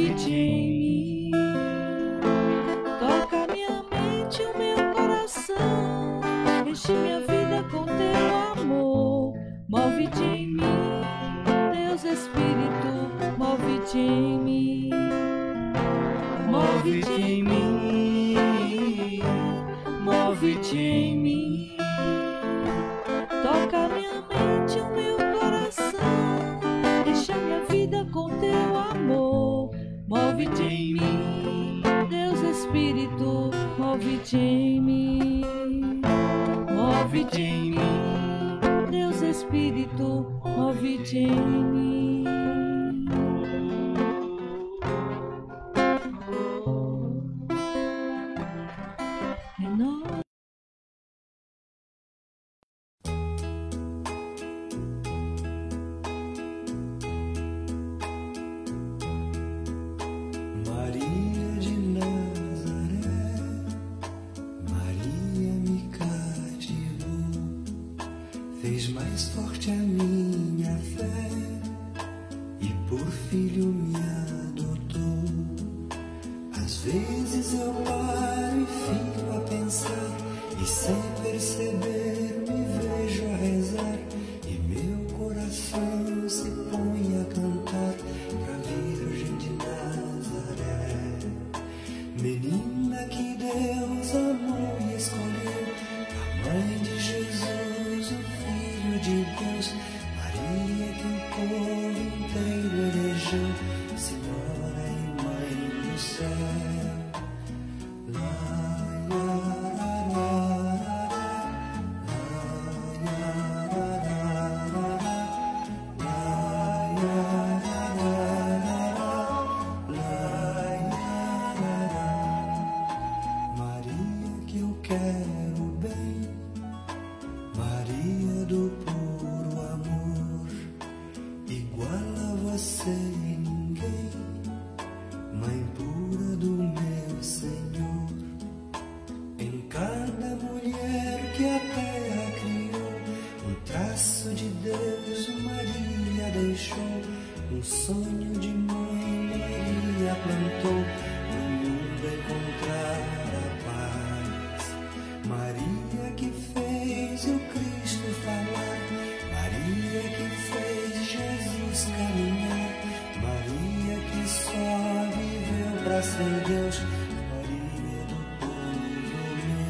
move-te em mim, toca minha mente, o meu coração, enche minha vida com teu amor. Move-te em mim, Deus Espírito, move-te em mim, move-te em mim, move-te em mim, toca minha mente, o meu coração, enche a minha vida com teu amor. Move-te em mim, Deus Espírito, move-te em mim, move-te em mim, Deus Espírito, move-te em mim. Maria de Nazaré, Maria me cativou, fez mais forte a minha fé e por filho me adotou. Às vezes eu paro e fico a pensar, e sem perceber me vejo a rezar, e meu coração se põe a cantar pra Virgem de Nazaré. Menina que Deus amou e escolheu, a mãe de Jesus, o Filho de Deus, Maria que o povo inteiro elegeu, Senhora e Mãe do céu. Maria que eu quero bem, Maria do puro amor, igual a você ninguém, Mãe pura do meu Senhor. Em cada mulher que a terra criou, um traço de Deus Maria deixou, um sonho de mãe Maria plantou, no mundo encontrar a paz. Maria que fez o Cristo falar, Maria que fez Jesus caminhar, Maria que só viveu pra ser Deus, Maria do povo meu.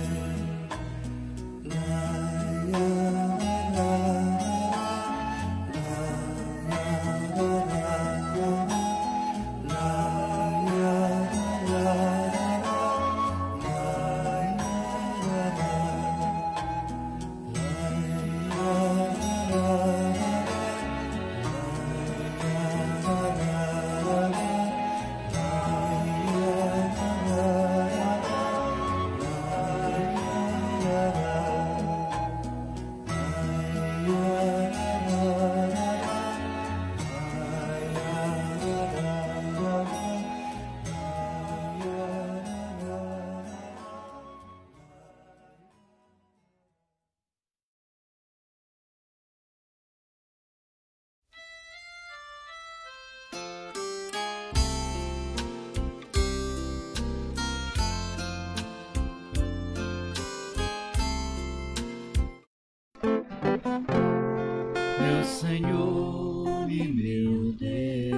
Meu Senhor e meu Deus,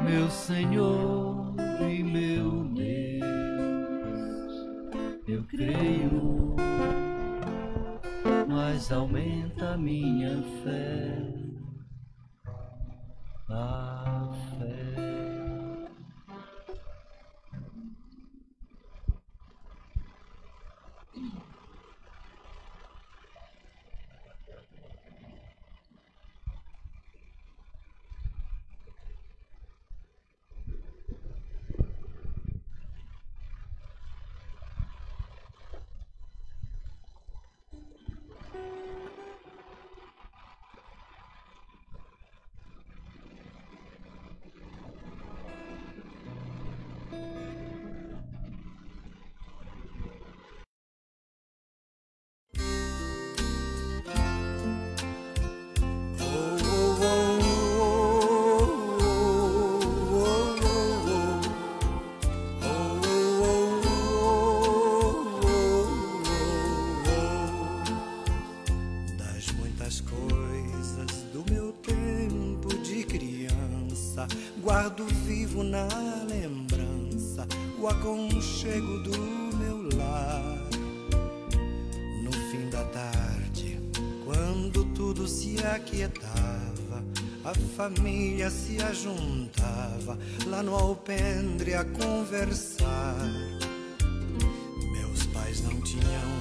meu Senhor e meu Deus, eu creio, mas aumenta a minha fé, a fé. guardo vivo na lembrança o aconchego do meu lar. No fim da tarde, quando tudo se aquietava, a família se ajuntava lá no alpendre a conversar. Meus pais não tinham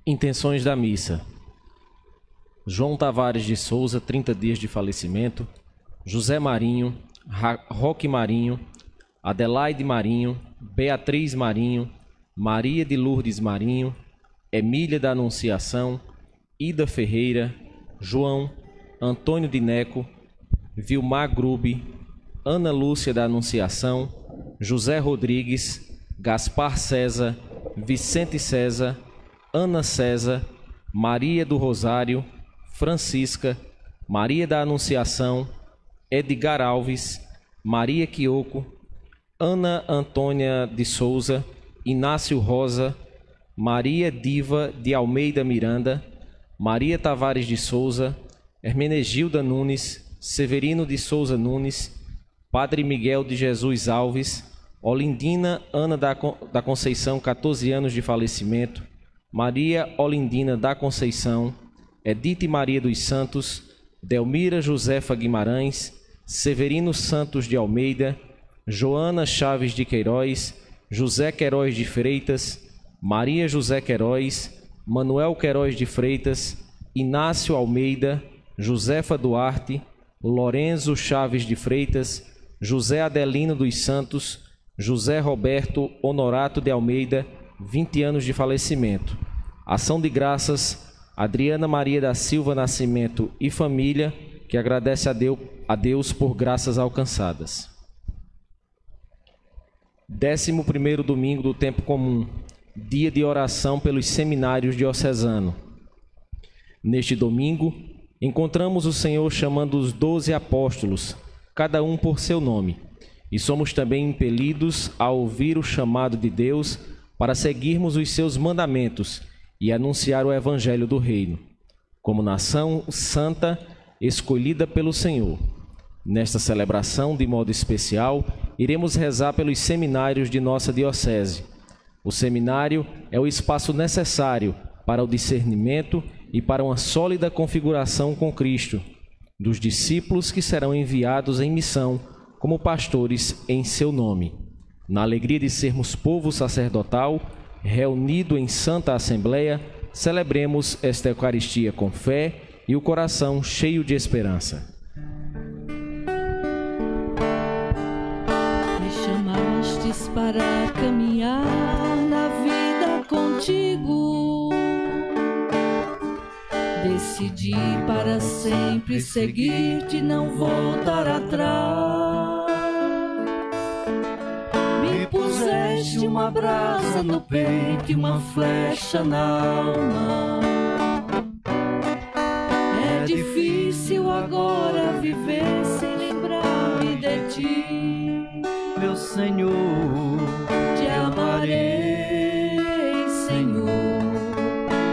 Intenções da missa. João Tavares de Souza, 30 dias de falecimento. José Marinho, Roque Marinho, Adelaide Marinho, Beatriz Marinho, Maria de Lourdes Marinho, Emília da Anunciação, Ida Ferreira, João, Antônio de Neco, Vilmar Grube, Ana Lúcia da Anunciação, José Rodrigues, Gaspar César, Vicente César, Ana César, Maria do Rosário, Francisca, Maria da Anunciação, Edgar Alves, Maria Quioco, Ana Antônia de Souza, Inácio Rosa, Maria Diva de Almeida Miranda, Maria Tavares de Souza, Hermenegilda Nunes, Severino de Souza Nunes, Padre Miguel de Jesus Alves, Olindina Ana da Conceição, 14 anos de falecimento, Maria Olindina da Conceição, Edith Maria dos Santos, Delmira Josefa Guimarães, Severino Santos de Almeida, Joana Chaves de Queiroz, José Queiroz de Freitas, Maria José Queiroz, Manuel Queiroz de Freitas, Inácio Almeida, Josefa Duarte, Lorenzo Chaves de Freitas, José Adelino dos Santos, José Roberto Honorato de Almeida, 20 anos de falecimento. Ação de graças, Adriana Maria da Silva Nascimento e família, que agradece a Deus por graças alcançadas. 11º domingo do tempo comum, dia de oração pelos seminários diocesanos. Neste domingo, encontramos o Senhor chamando os 12 apóstolos, cada um por seu nome, e somos também impelidos a ouvir o chamado de Deus para seguirmos os seus mandamentos e anunciar o Evangelho do Reino, como nação santa escolhida pelo Senhor. Nesta celebração, de modo especial, iremos rezar pelos seminários de nossa diocese. O seminário é o espaço necessário para o discernimento e para uma sólida configuração com Cristo, dos discípulos que serão enviados em missão como pastores em seu nome. Na alegria de sermos povo sacerdotal, reunido em Santa Assembleia, celebremos esta Eucaristia com fé e o coração cheio de esperança. Me chamastes para caminhar na vida contigo. Decidi para sempre seguir-te, não voltar atrás. Puseste uma brasa no peito e uma flecha na alma. É difícil agora viver sem lembrar-me de ti, meu Senhor. te amarei, Senhor,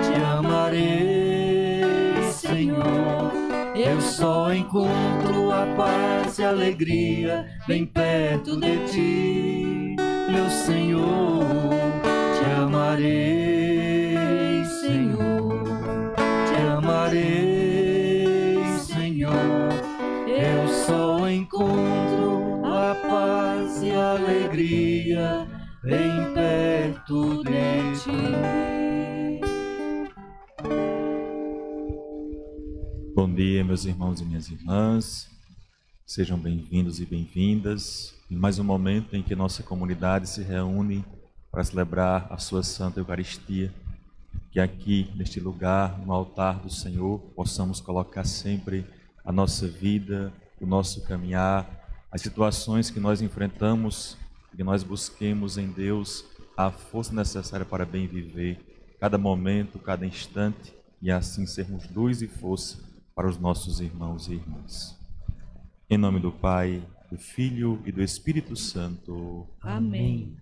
Te amarei, Senhor. Eu só encontro a paz e a alegria bem perto de ti, meu Senhor. Te amarei, Senhor. Te amarei, Senhor. Eu só encontro a paz e a alegria bem perto de ti. Bom dia, meus irmãos e minhas irmãs. Sejam bem-vindos e bem-vindas em mais um momento em que nossa comunidade se reúne para celebrar a sua Santa Eucaristia. que aqui, neste lugar, no altar do Senhor, possamos colocar sempre a nossa vida, o nosso caminhar, as situações que nós enfrentamos, que nós busquemos em Deus a força necessária para bem viver cada momento, cada instante, e assim sermos luz e força para os nossos irmãos e irmãs. Em nome do Pai, do Filho e do Espírito Santo. Amém.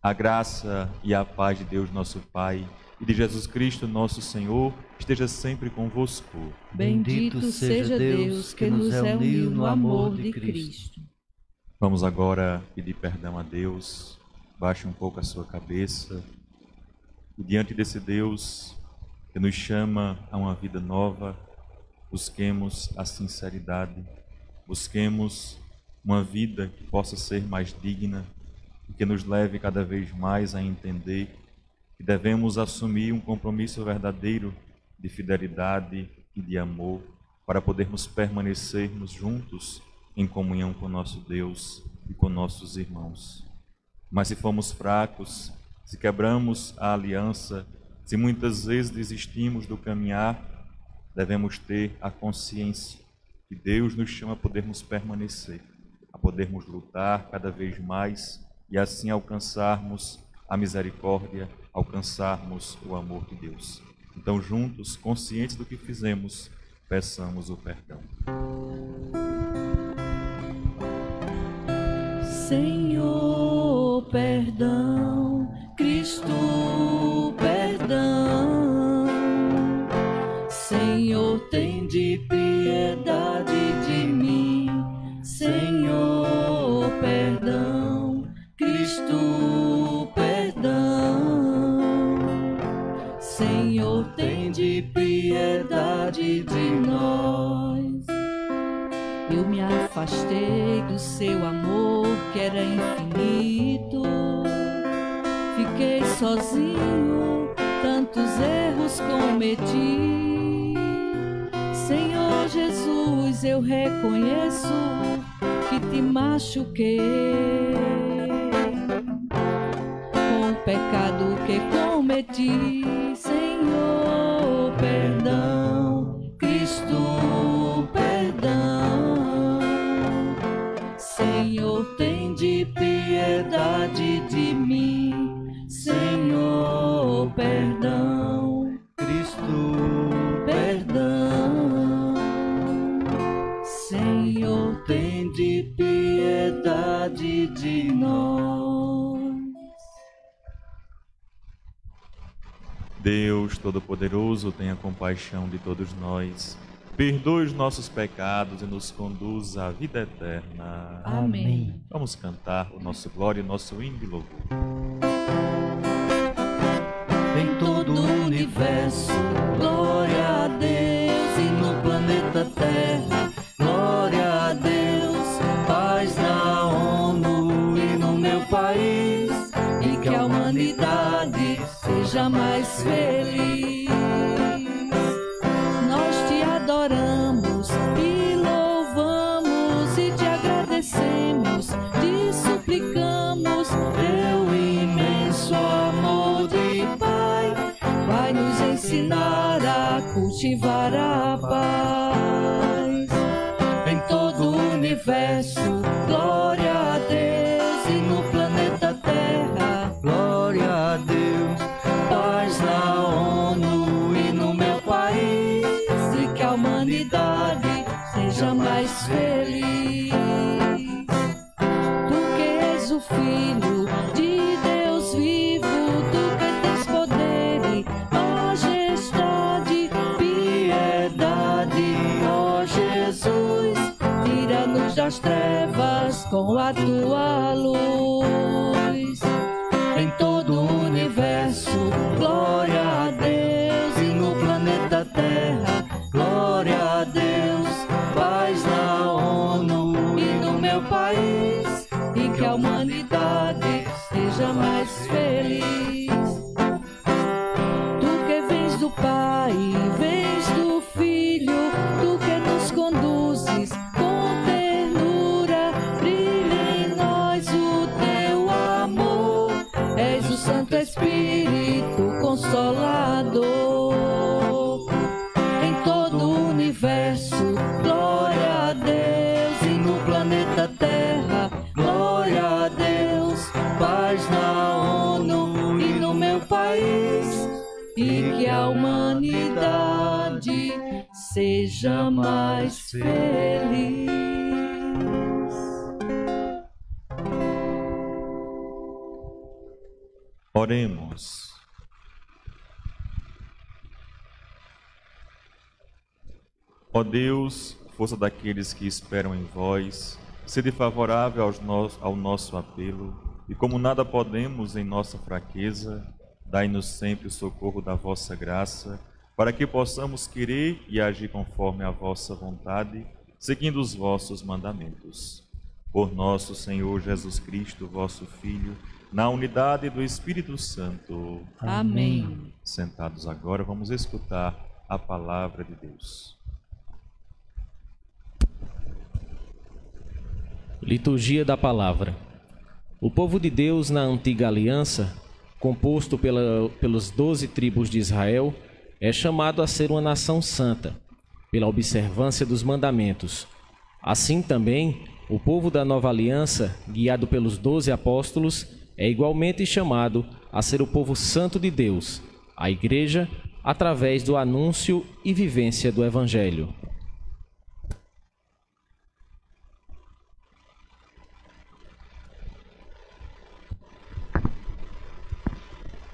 A graça e a paz de Deus, nosso Pai, e de Jesus Cristo, nosso Senhor, esteja sempre convosco. Bendito seja Deus que nos reuniu no amor de Cristo. Vamos agora pedir perdão a Deus. Baixe um pouco a sua cabeça. E diante desse Deus que nos chama a uma vida nova, busquemos a sinceridade, busquemos uma vida que possa ser mais digna e que nos leve cada vez mais a entender que devemos assumir um compromisso verdadeiro de fidelidade e de amor para podermos permanecermos juntos em comunhão com nosso Deus e com nossos irmãos. Mas se formos fracos, se quebramos a aliança, se muitas vezes desistimos do caminhar, devemos ter a consciência que Deus nos chama a podermos permanecer, a podermos lutar cada vez mais e assim alcançarmos a misericórdia, alcançarmos o amor de Deus. Então, juntos, conscientes do que fizemos, peçamos o perdão. Senhor, perdão, Cristo, perdão. Senhor, tem de piedade de mim. Senhor, perdão, Cristo, perdão. Senhor, tem de piedade de nós. Eu me afastei do seu amor que era infinito. Fiquei sozinho, tantos erros cometi. Senhor Jesus, eu reconheço que te machuquei com o pecado que cometi. Senhor, perdão, Cristo, perdão. Senhor, tem de piedade de mim. Senhor, perdão, Cristo, perdão. Senhor, tem de piedade de nós. Deus Todo-Poderoso, tenha compaixão de todos nós, perdoe os nossos pecados e nos conduz à vida eterna. Amém. Vamos cantar o nosso glória e o nosso hino de louvor. Em todo o universo, glória a Deus, e no planeta Terra, glória a Deus, paz na ONU e no meu país, e que a humanidade seja mais feliz. Nós te adoramos e louvamos e te agradecemos, te suplicamos, teu imenso amor de Pai vai nos ensinar a cultivar a paz. Em todo o universo, glória a Deus, e no planeta Terra, glória a Deus, paz na ONU e no meu país, e que a humanidade seja mais feliz. Tu que és o Filho de Deus vivo, tu que tens poder e majestade, piedade, ó Jesus, tira-nos das trevas com a tua luz. Em todo o universo, glória a Deus, e no planeta Terra, glória a Deus, paz na ONU e no meu país, e que a humanidade seja mais feliz. Tu que vens do Pai, vens do Filho, tu que nos conduzes com ternura, brilha em nós o teu amor. És o Santo Espírito Consolador. humildade, seja mais feliz. Oremos. Ó Deus, força daqueles que esperam em vós, sede favorável ao nosso apelo, e como nada podemos em nossa fraqueza, dai-nos sempre o socorro da vossa graça, para que possamos querer e agir conforme a vossa vontade, seguindo os vossos mandamentos. Por nosso Senhor Jesus Cristo, vosso Filho, na unidade do Espírito Santo. Amém. Sentados agora, vamos escutar a palavra de Deus. Liturgia da Palavra. O povo de Deus na antiga aliança, composto pelas 12 tribos de Israel, é chamado a ser uma nação santa, pela observância dos mandamentos. Assim também, o povo da nova aliança, guiado pelos 12 apóstolos, é igualmente chamado a ser o povo santo de Deus, a Igreja, através do anúncio e vivência do Evangelho.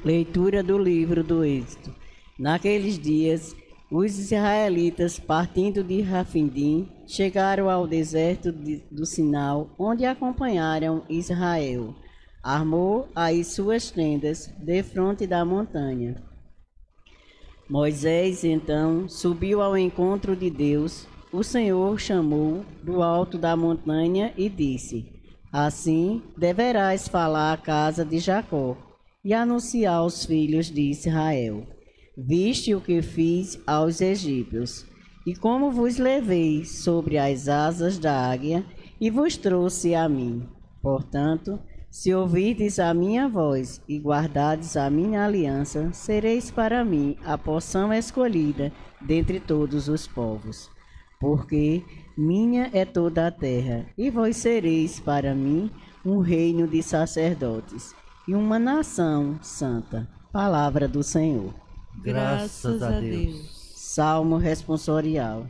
Leitura do livro do Êxodo. Naqueles dias, os israelitas, partindo de Rafidim, chegaram ao deserto do Sinai, onde acompanharam Israel. Armou aí suas tendas, defronte da montanha. Moisés, então, subiu ao encontro de Deus. O Senhor chamou do alto da montanha e disse: Assim deverás falar à casa de Jacó e anunciar aos filhos de Israel: Viste o que fiz aos egípcios, e como vos levei sobre as asas da águia e vos trouxe a mim. Portanto, se ouvirdes a minha voz e guardardes a minha aliança, sereis para mim a porção escolhida dentre todos os povos. Porque minha é toda a terra, e vós sereis para mim um reino de sacerdotes e uma nação santa. Palavra do Senhor. Graças a Deus. Salmo responsorial.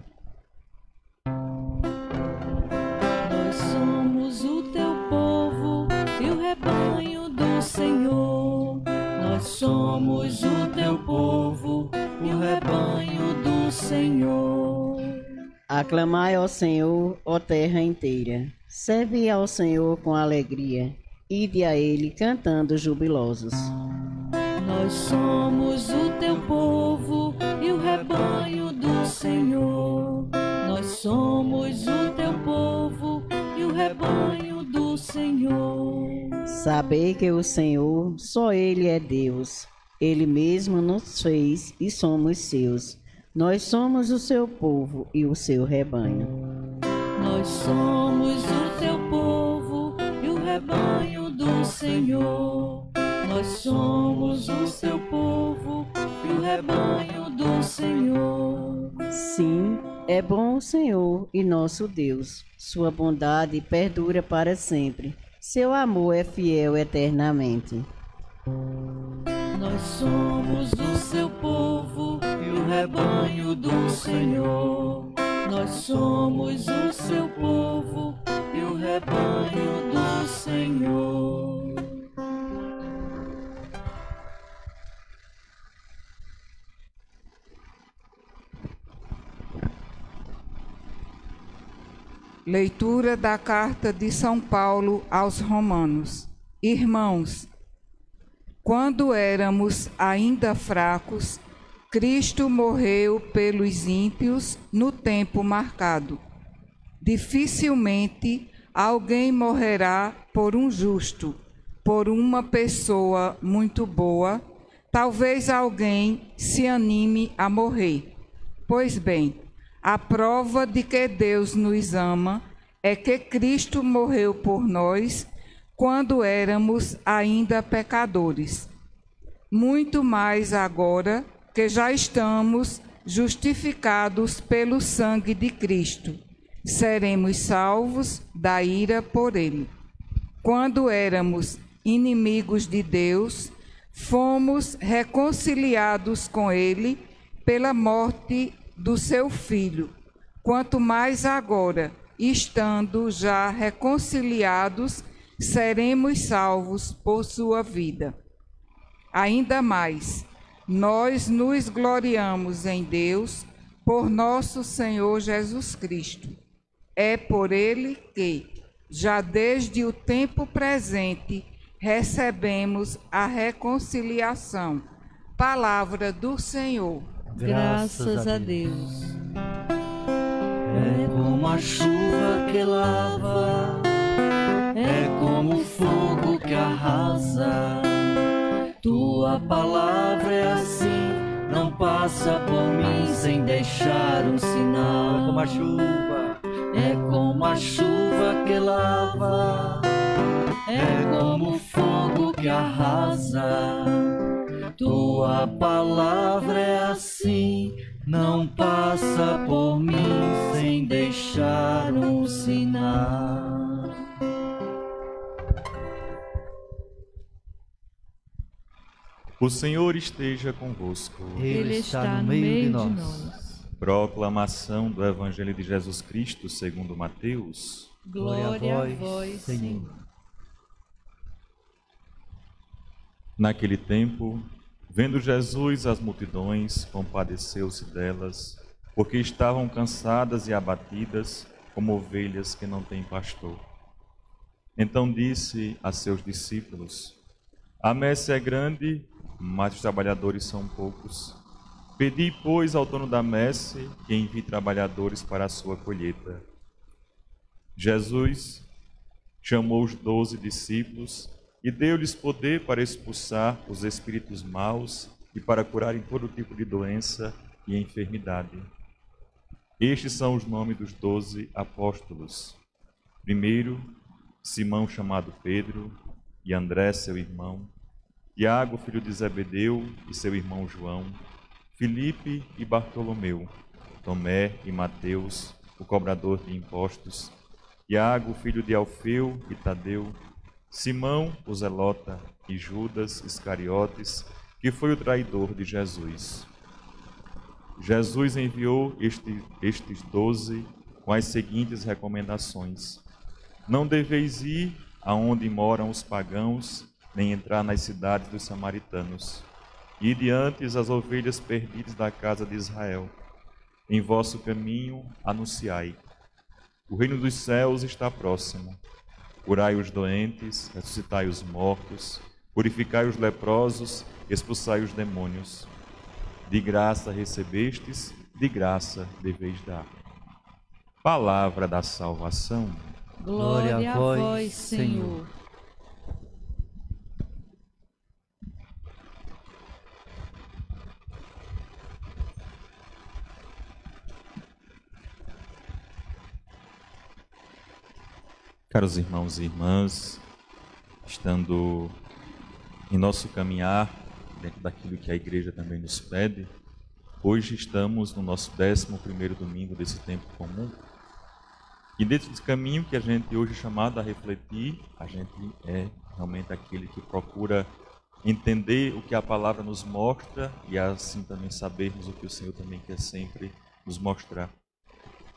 Nós somos o teu povo e o rebanho do Senhor. Nós somos o teu povo e o rebanho do Senhor. Aclamai ao Senhor, ó terra inteira. Serve ao Senhor com alegria. Ide a Ele cantando jubilosos. Nós somos o teu povo e o rebanho do Senhor. Nós somos o teu povo e o rebanho do Senhor. Sabei que o Senhor, só Ele é Deus. Ele mesmo nos fez e somos seus. Nós somos o seu povo e o seu rebanho. Nós somos o teu povo e o rebanho do Senhor. Nós somos o seu povo e o rebanho do Senhor. Sim, é bom o Senhor e nosso Deus. Sua bondade perdura para sempre. Seu amor é fiel eternamente. Nós somos o seu povo e o rebanho do Senhor. Nós somos o seu povo e o rebanho do Senhor. Leitura da Carta de São Paulo aos Romanos. Irmãos, quando éramos ainda fracos, Cristo morreu pelos ímpios no tempo marcado. Dificilmente alguém morrerá por um justo, por uma pessoa muito boa. Talvez alguém se anime a morrer. Pois bem, a prova de que Deus nos ama é que Cristo morreu por nós quando éramos ainda pecadores. Muito mais agora que já estamos justificados pelo sangue de Cristo, seremos salvos da ira por ele. Quando éramos inimigos de Deus, fomos reconciliados com ele pela morte do seu Filho, quanto mais agora, estando já reconciliados, seremos salvos por sua vida. Ainda mais, nós nos gloriamos em Deus por nosso Senhor Jesus Cristo. É por ele que, já desde o tempo presente, recebemos a reconciliação. Palavra do Senhor. Graças a Deus. É como a chuva que lava, é como o fogo que arrasa. Tua palavra é assim, não passa por mim sem deixar um sinal. É como a chuva, é como a chuva que lava, é como o fogo que arrasa. Tua palavra é assim, não passa por mim sem deixar um sinal. O Senhor esteja convosco. Ele está no meio de nós. Proclamação do Evangelho de Jesus Cristo segundo Mateus. Glória a vós, Senhor. Naquele tempo, vendo Jesus as multidões, compadeceu-se delas, porque estavam cansadas e abatidas, como ovelhas que não têm pastor. Então disse a seus discípulos: A messe é grande, mas os trabalhadores são poucos. Pedi, pois, ao dono da messe que envie trabalhadores para a sua colheita. Jesus chamou os 12 discípulos e deu-lhes poder para expulsar os espíritos maus e para curarem todo tipo de doença e enfermidade. Estes são os nomes dos 12 apóstolos. Primeiro, Simão, chamado Pedro, e André, seu irmão, Tiago, filho de Zebedeu, e seu irmão João, Filipe e Bartolomeu, Tomé e Mateus, o cobrador de impostos, Tiago, filho de Alfeu e Tadeu, Simão, o zelota, e Judas Iscariotes, que foi o traidor de Jesus. Jesus enviou estes 12 com as seguintes recomendações: Não deveis ir aonde moram os pagãos, nem entrar nas cidades dos samaritanos. Ide antes as ovelhas perdidas da casa de Israel. Em vosso caminho anunciai: O reino dos céus está próximo. Curai os doentes, ressuscitai os mortos, purificai os leprosos, expulsai os demônios. De graça recebestes, de graça deveis dar. Palavra da salvação. Glória a vós, Senhor. Caros irmãos e irmãs, estando em nosso caminhar, dentro daquilo que a igreja também nos pede, hoje estamos no nosso 11º domingo desse tempo comum. E dentro desse caminho que a gente hoje é chamado a refletir, a gente é realmente aquele que procura entender o que a palavra nos mostra e assim também sabermos o que o Senhor também quer sempre nos mostrar.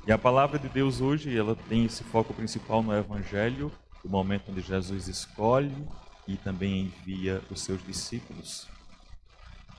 E a palavra de Deus hoje, ela tem esse foco principal no Evangelho, o momento onde Jesus escolhe e também envia os seus discípulos.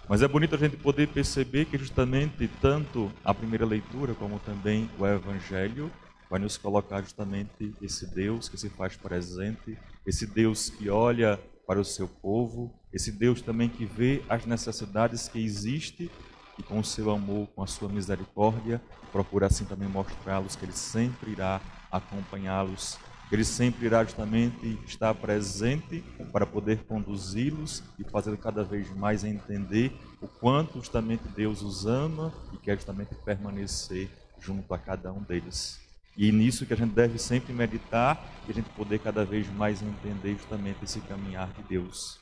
Mas é bonito a gente poder perceber que justamente tanto a primeira leitura como também o Evangelho vai nos colocar justamente esse Deus que se faz presente, esse Deus que olha para o seu povo, esse Deus também que vê as necessidades que existem e com o seu amor, com a sua misericórdia, procura assim também mostrá-los que Ele sempre irá acompanhá-los, que Ele sempre irá justamente estar presente para poder conduzi-los e fazer cada vez mais entender o quanto justamente Deus os ama e quer justamente permanecer junto a cada um deles. E nisso que a gente deve sempre meditar e a gente poder cada vez mais entender justamente esse caminhar de Deus.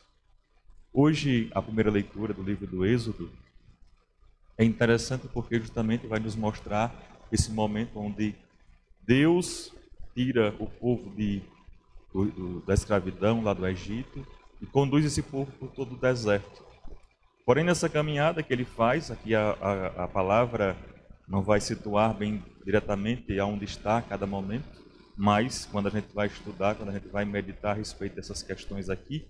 Hoje, a primeira leitura do livro do Êxodo é interessante porque justamente vai nos mostrar esse momento onde Deus tira o povo da escravidão lá do Egito e conduz esse povo por todo o deserto. Porém, nessa caminhada que ele faz, aqui a palavra não vai situar bem diretamente aonde está a cada momento, mas quando a gente vai estudar, quando a gente vai meditar a respeito dessas questões aqui,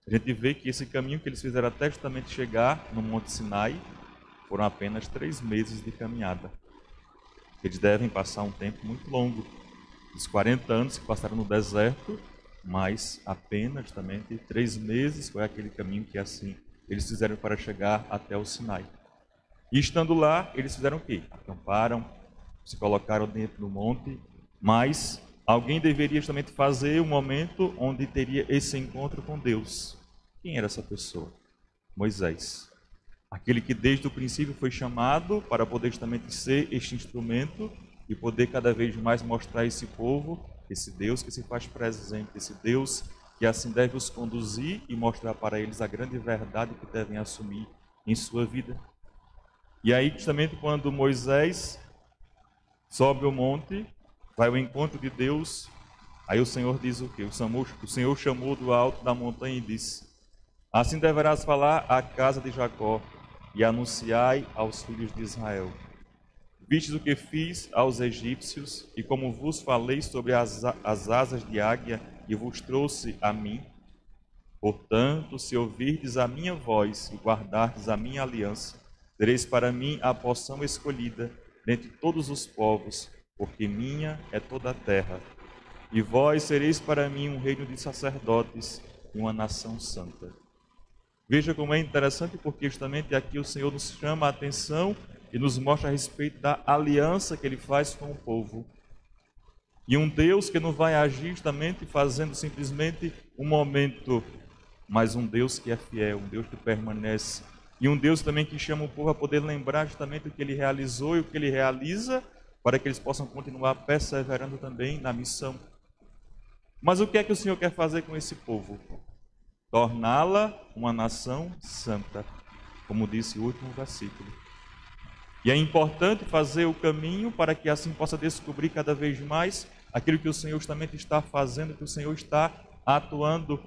a gente vê que esse caminho que eles fizeram até justamente chegar no Monte Sinai foram apenas 3 meses de caminhada. Eles devem passar um tempo muito longo, os 40 anos que passaram no deserto, mas apenas justamente 3 meses foi aquele caminho que assim eles fizeram para chegar até o Sinai. E estando lá, eles fizeram o quê? Acamparam, se colocaram dentro do monte, mas alguém deveria justamente fazer o momento onde teria esse encontro com Deus. Quem era essa pessoa? Moisés. Aquele que desde o princípio foi chamado para poder justamente ser este instrumento e poder cada vez mais mostrar a esse povo, esse Deus que se faz presente, esse Deus que assim deve os conduzir e mostrar para eles a grande verdade que devem assumir em sua vida. E aí, justamente quando Moisés sobe o monte, vai ao encontro de Deus, aí o Senhor diz o quê? O Senhor chamou do alto da montanha e disse: assim deverás falar à casa de Jacó e anunciai aos filhos de Israel. Vistes o que fiz aos egípcios e como vos falei sobre as asas de águia e vos trouxe a mim. Portanto, se ouvirdes a minha voz e guardardes a minha aliança, tereis para mim a porção escolhida dentre todos os povos, porque minha é toda a terra. E vós sereis para mim um reino de sacerdotes e uma nação santa. Veja como é interessante, porque justamente aqui o Senhor nos chama a atenção e nos mostra a respeito da aliança que Ele faz com o povo. E um Deus que não vai agir justamente fazendo simplesmente um momento, mas um Deus que é fiel, um Deus que permanece. E um Deus também que chama o povo a poder lembrar justamente o que Ele realizou e o que Ele realiza, para que eles possam continuar perseverando também na missão. Mas o que é que o Senhor quer fazer com esse povo? Torná-la uma nação santa, como disse o último versículo. E é importante fazer o caminho para que assim possa descobrir cada vez mais aquilo que o Senhor justamente está fazendo, que o Senhor está atuando.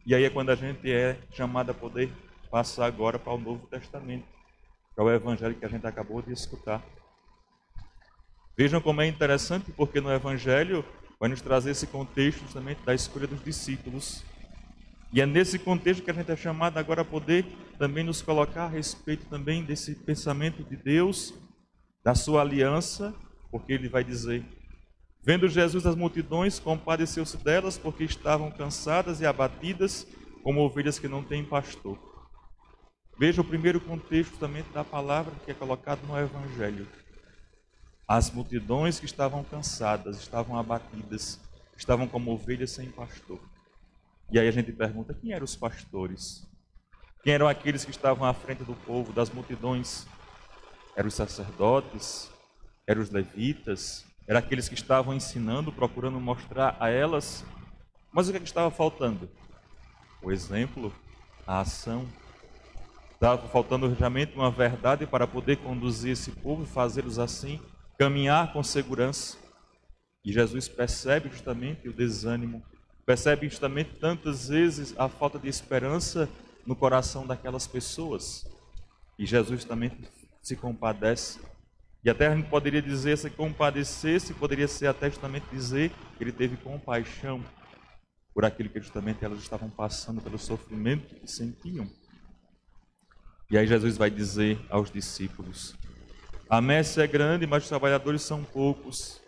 E aí é quando a gente é chamado a poder passar agora para o Novo Testamento, para o Evangelho que a gente acabou de escutar. Vejam como é interessante, porque no Evangelho vai nos trazer esse contexto justamente da escolha dos discípulos. E é nesse contexto que a gente é chamado agora a poder também nos colocar a respeito também desse pensamento de Deus, da sua aliança, porque Ele vai dizer: vendo Jesus as multidões, compadeceu-se delas, porque estavam cansadas e abatidas, como ovelhas que não têm pastor. Veja o primeiro contexto também da palavra que é colocado no Evangelho. As multidões que estavam cansadas, estavam abatidas, estavam como ovelhas sem pastor. E aí a gente pergunta: quem eram os pastores? Quem eram aqueles que estavam à frente do povo, das multidões? Eram os sacerdotes? Eram os levitas? Eram aqueles que estavam ensinando, procurando mostrar a elas? Mas o que é que estava faltando? O exemplo, a ação. Estava faltando realmente uma verdade para poder conduzir esse povo e fazê-los assim caminhar com segurança. E Jesus percebe justamente o desânimo, percebe justamente tantas vezes a falta de esperança no coração daquelas pessoas. E Jesus também se compadece. E até a gente poderia dizer, se compadecesse, poderia ser até justamente dizer que Ele teve compaixão por aquilo que justamente elas estavam passando, pelo sofrimento que sentiam. E aí Jesus vai dizer aos discípulos: a messe é grande, mas os trabalhadores são poucos.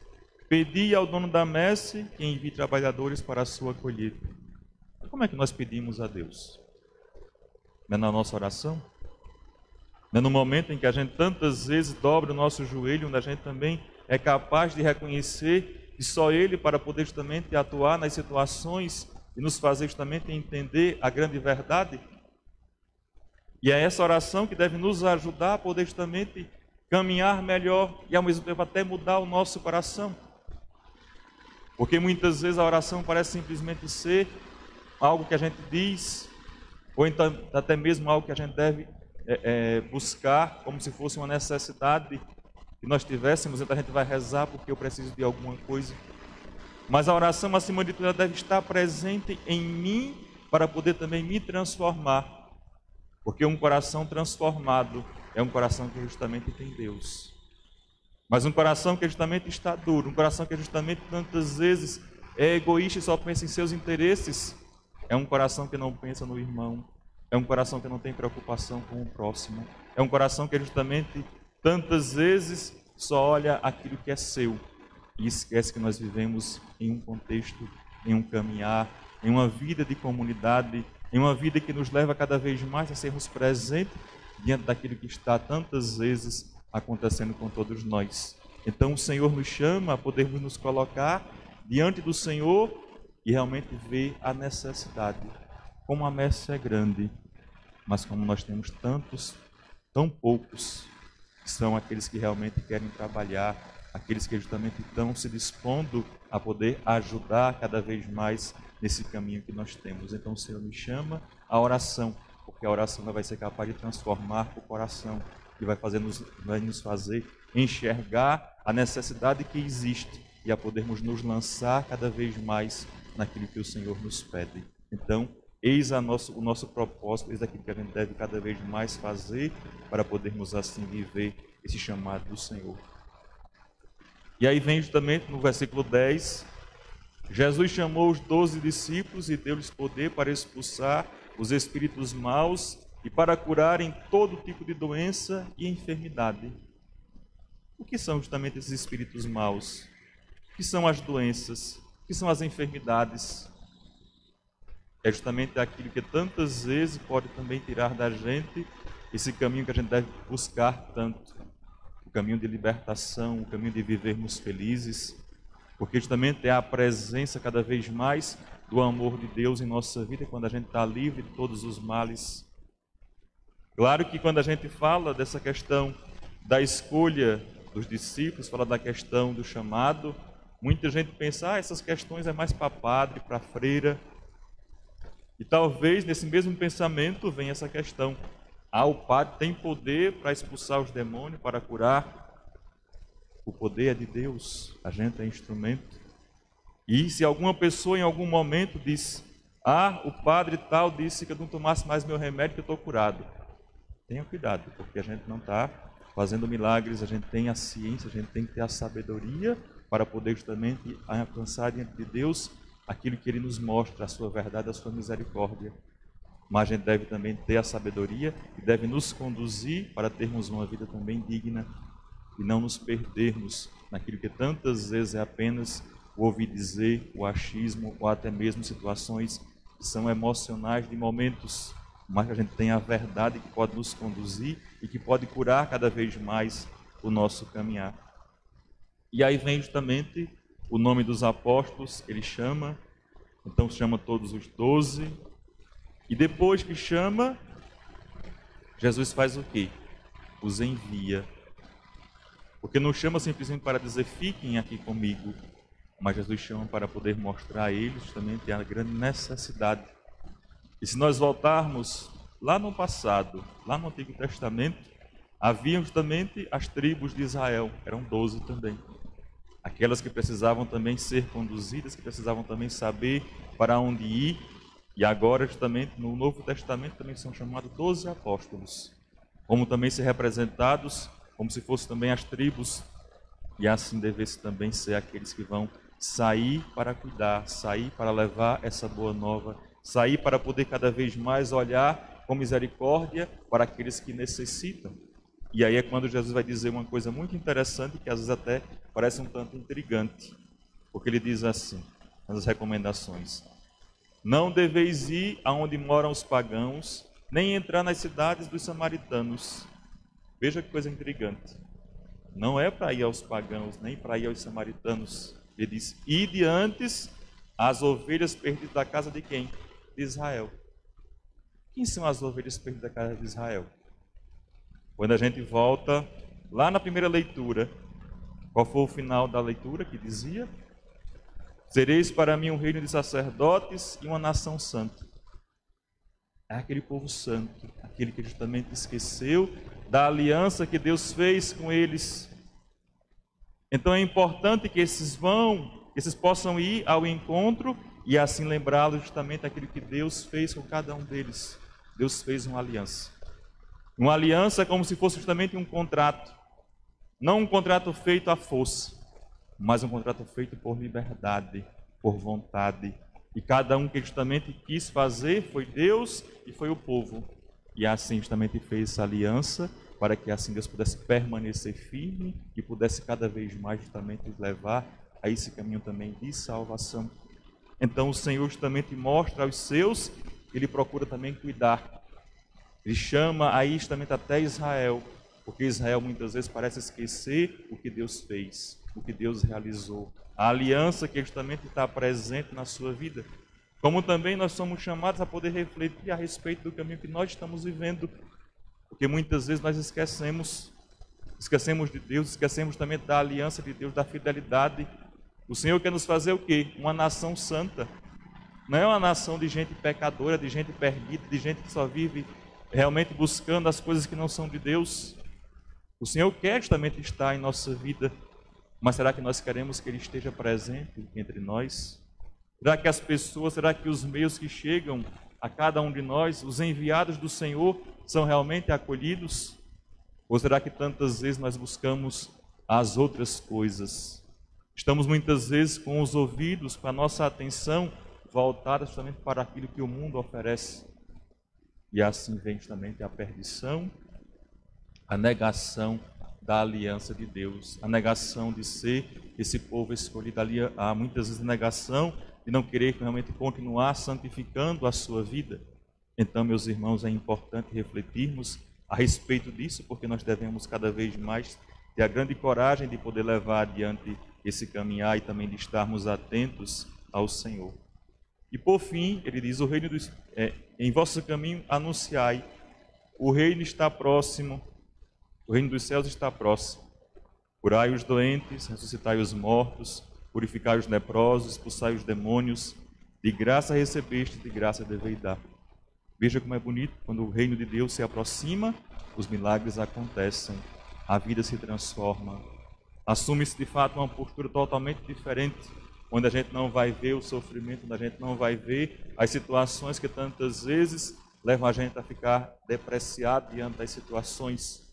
Pedi ao dono da messe que envie trabalhadores para a sua colheita. Como é que nós pedimos a Deus? Não é na nossa oração? Não é no momento em que a gente tantas vezes dobra o nosso joelho, onde a gente também é capaz de reconhecer que só Ele para poder justamente atuar nas situações e nos fazer justamente entender a grande verdade? E é essa oração que deve nos ajudar a poder justamente caminhar melhor e ao mesmo tempo até mudar o nosso coração. Porque muitas vezes a oração parece simplesmente ser algo que a gente diz, ou então até mesmo algo que a gente deve buscar como se fosse uma necessidade que nós tivéssemos, então a gente vai rezar porque eu preciso de alguma coisa. Mas a oração, acima de tudo, ela deve estar presente em mim para poder também me transformar. Porque um coração transformado é um coração que justamente tem Deus. Mas um coração que justamente está duro, um coração que justamente tantas vezes é egoísta e só pensa em seus interesses, é um coração que não pensa no irmão, é um coração que não tem preocupação com o próximo, é um coração que justamente tantas vezes só olha aquilo que é seu e esquece que nós vivemos em um contexto, em um caminhar, em uma vida de comunidade, em uma vida que nos leva cada vez mais a sermos presentes diante daquilo que está tantas vezes acontecendo com todos nós. Então o Senhor nos chama a podermos nos colocar diante do Senhor e realmente ver a necessidade. Como a messe é grande, mas como nós temos tantos, tão poucos, que são aqueles que realmente querem trabalhar, aqueles que justamente estão se dispondo a poder ajudar cada vez mais nesse caminho que nós temos. Então o Senhor nos chama à oração, porque a oração vai ser capaz de transformar o coração, que vai nos fazer enxergar a necessidade que existe e a podermos nos lançar cada vez mais naquilo que o Senhor nos pede. Então, eis o nosso propósito, eis aquilo que a gente deve cada vez mais fazer para podermos assim viver esse chamado do Senhor. E aí vem justamente no versículo 10, Jesus chamou os 12 discípulos e deu-lhes poder para expulsar os espíritos maus e para curarem todo tipo de doença e enfermidade. O que são justamente esses espíritos maus? O que são as doenças? O que são as enfermidades? É justamente aquilo que tantas vezes pode também tirar da gente esse caminho que a gente deve buscar tanto. O caminho de libertação, o caminho de vivermos felizes, porque justamente é a presença cada vez mais do amor de Deus em nossa vida, quando a gente está livre de todos os males. Claro que quando a gente fala dessa questão da escolha dos discípulos, fala da questão do chamado, muita gente pensa, essas questões é mais para padre, para freira. E talvez nesse mesmo pensamento venha essa questão. O padre tem poder para expulsar os demônios, para curar. O poder é de Deus, a gente é instrumento. E se alguma pessoa em algum momento diz, o padre tal disse que eu não tomasse mais meu remédio que eu estou curado. Tenha cuidado, porque a gente não está fazendo milagres, a gente tem a ciência, a gente tem que ter a sabedoria para poder justamente alcançar diante de Deus aquilo que Ele nos mostra, a sua verdade, a sua misericórdia. Mas a gente deve também ter a sabedoria e deve nos conduzir para termos uma vida também digna e não nos perdermos naquilo que tantas vezes é apenas o ouvir dizer, o achismo ou até mesmo situações que são emocionais de momentos, mas que a gente tem a verdade que pode nos conduzir e que pode curar cada vez mais o nosso caminhar. E aí vem justamente o nome dos apóstolos, ele chama, então chama todos os 12, e depois que chama, Jesus faz o quê? Os envia. Porque não chama simplesmente para dizer, fiquem aqui comigo, mas Jesus chama para poder mostrar a eles justamente a grande necessidade. E se nós voltarmos lá no passado, lá no Antigo Testamento, haviam justamente as tribos de Israel, eram 12 também. Aquelas que precisavam também ser conduzidas, que precisavam também saber para onde ir. E agora, justamente, no Novo Testamento também são chamados 12 apóstolos. Como também ser representados, como se fossem também as tribos. E assim devesse também ser aqueles que vão sair para cuidar, sair para levar essa boa nova, sair para poder cada vez mais olhar com misericórdia para aqueles que necessitam. E aí é quando Jesus vai dizer uma coisa muito interessante, que às vezes até parece um tanto intrigante, porque ele diz assim, nas recomendações, não deveis ir aonde moram os pagãos, nem entrar nas cidades dos samaritanos. Veja que coisa intrigante. Não é para ir aos pagãos, nem para ir aos samaritanos. Ele diz, ide antes as ovelhas perdidas da casa de quem? De Israel. Quem são as ovelhas perdidas da casa de Israel? Quando a gente volta lá na primeira leitura, qual foi o final da leitura que dizia? Sereis para mim um reino de sacerdotes e uma nação santa. É aquele povo santo, aquele que justamente esqueceu da aliança que Deus fez com eles. Então é importante que esses possam ir ao encontro e assim lembrá-los justamente daquilo que Deus fez com cada um deles. Deus fez uma aliança. Uma aliança é como se fosse justamente um contrato. Não um contrato feito à força, mas um contrato feito por liberdade, por vontade. E cada um que justamente quis fazer foi Deus e foi o povo. E assim justamente fez essa aliança para que assim Deus pudesse permanecer firme e pudesse cada vez mais justamente nos levar a esse caminho também de salvação. Então o Senhor justamente mostra aos seus que Ele procura também cuidar. Ele chama aí justamente até Israel, porque Israel muitas vezes parece esquecer o que Deus fez, o que Deus realizou, a aliança que justamente está presente na sua vida. Como também nós somos chamados a poder refletir a respeito do caminho que nós estamos vivendo, porque muitas vezes nós esquecemos de Deus, esquecemos também da aliança de Deus, da fidelidade. O Senhor quer nos fazer o quê? Uma nação santa. Não é uma nação de gente pecadora, de gente perdida, de gente que só vive realmente buscando as coisas que não são de Deus. O Senhor quer justamente estar em nossa vida, mas será que nós queremos que Ele esteja presente entre nós? Será que as pessoas, será que os meios que chegam a cada um de nós, os enviados do Senhor, são realmente acolhidos? Ou será que tantas vezes nós buscamos as outras coisas? Estamos muitas vezes com os ouvidos, com a nossa atenção voltada justamente para aquilo que o mundo oferece. E assim vem justamente a perdição, a negação da aliança de Deus, a negação de ser esse povo escolhido ali, há muitas vezes a negação de não querer realmente continuar santificando a sua vida. Então, meus irmãos, é importante refletirmos a respeito disso, porque nós devemos cada vez mais ter a grande coragem de poder levar adiante esse caminhar e também de estarmos atentos ao Senhor. E por fim, ele diz, em vosso caminho anunciai, o reino está próximo, o reino dos céus está próximo. Curai os doentes, ressuscitai os mortos, purificai os leprosos, expulsai os demônios. De graça recebeste, de graça deveis dar. Veja como é bonito, quando o reino de Deus se aproxima, os milagres acontecem, a vida se transforma. Assume-se de fato uma postura totalmente diferente, onde a gente não vai ver o sofrimento, onde a gente não vai ver as situações que tantas vezes levam a gente a ficar depreciado diante das situações.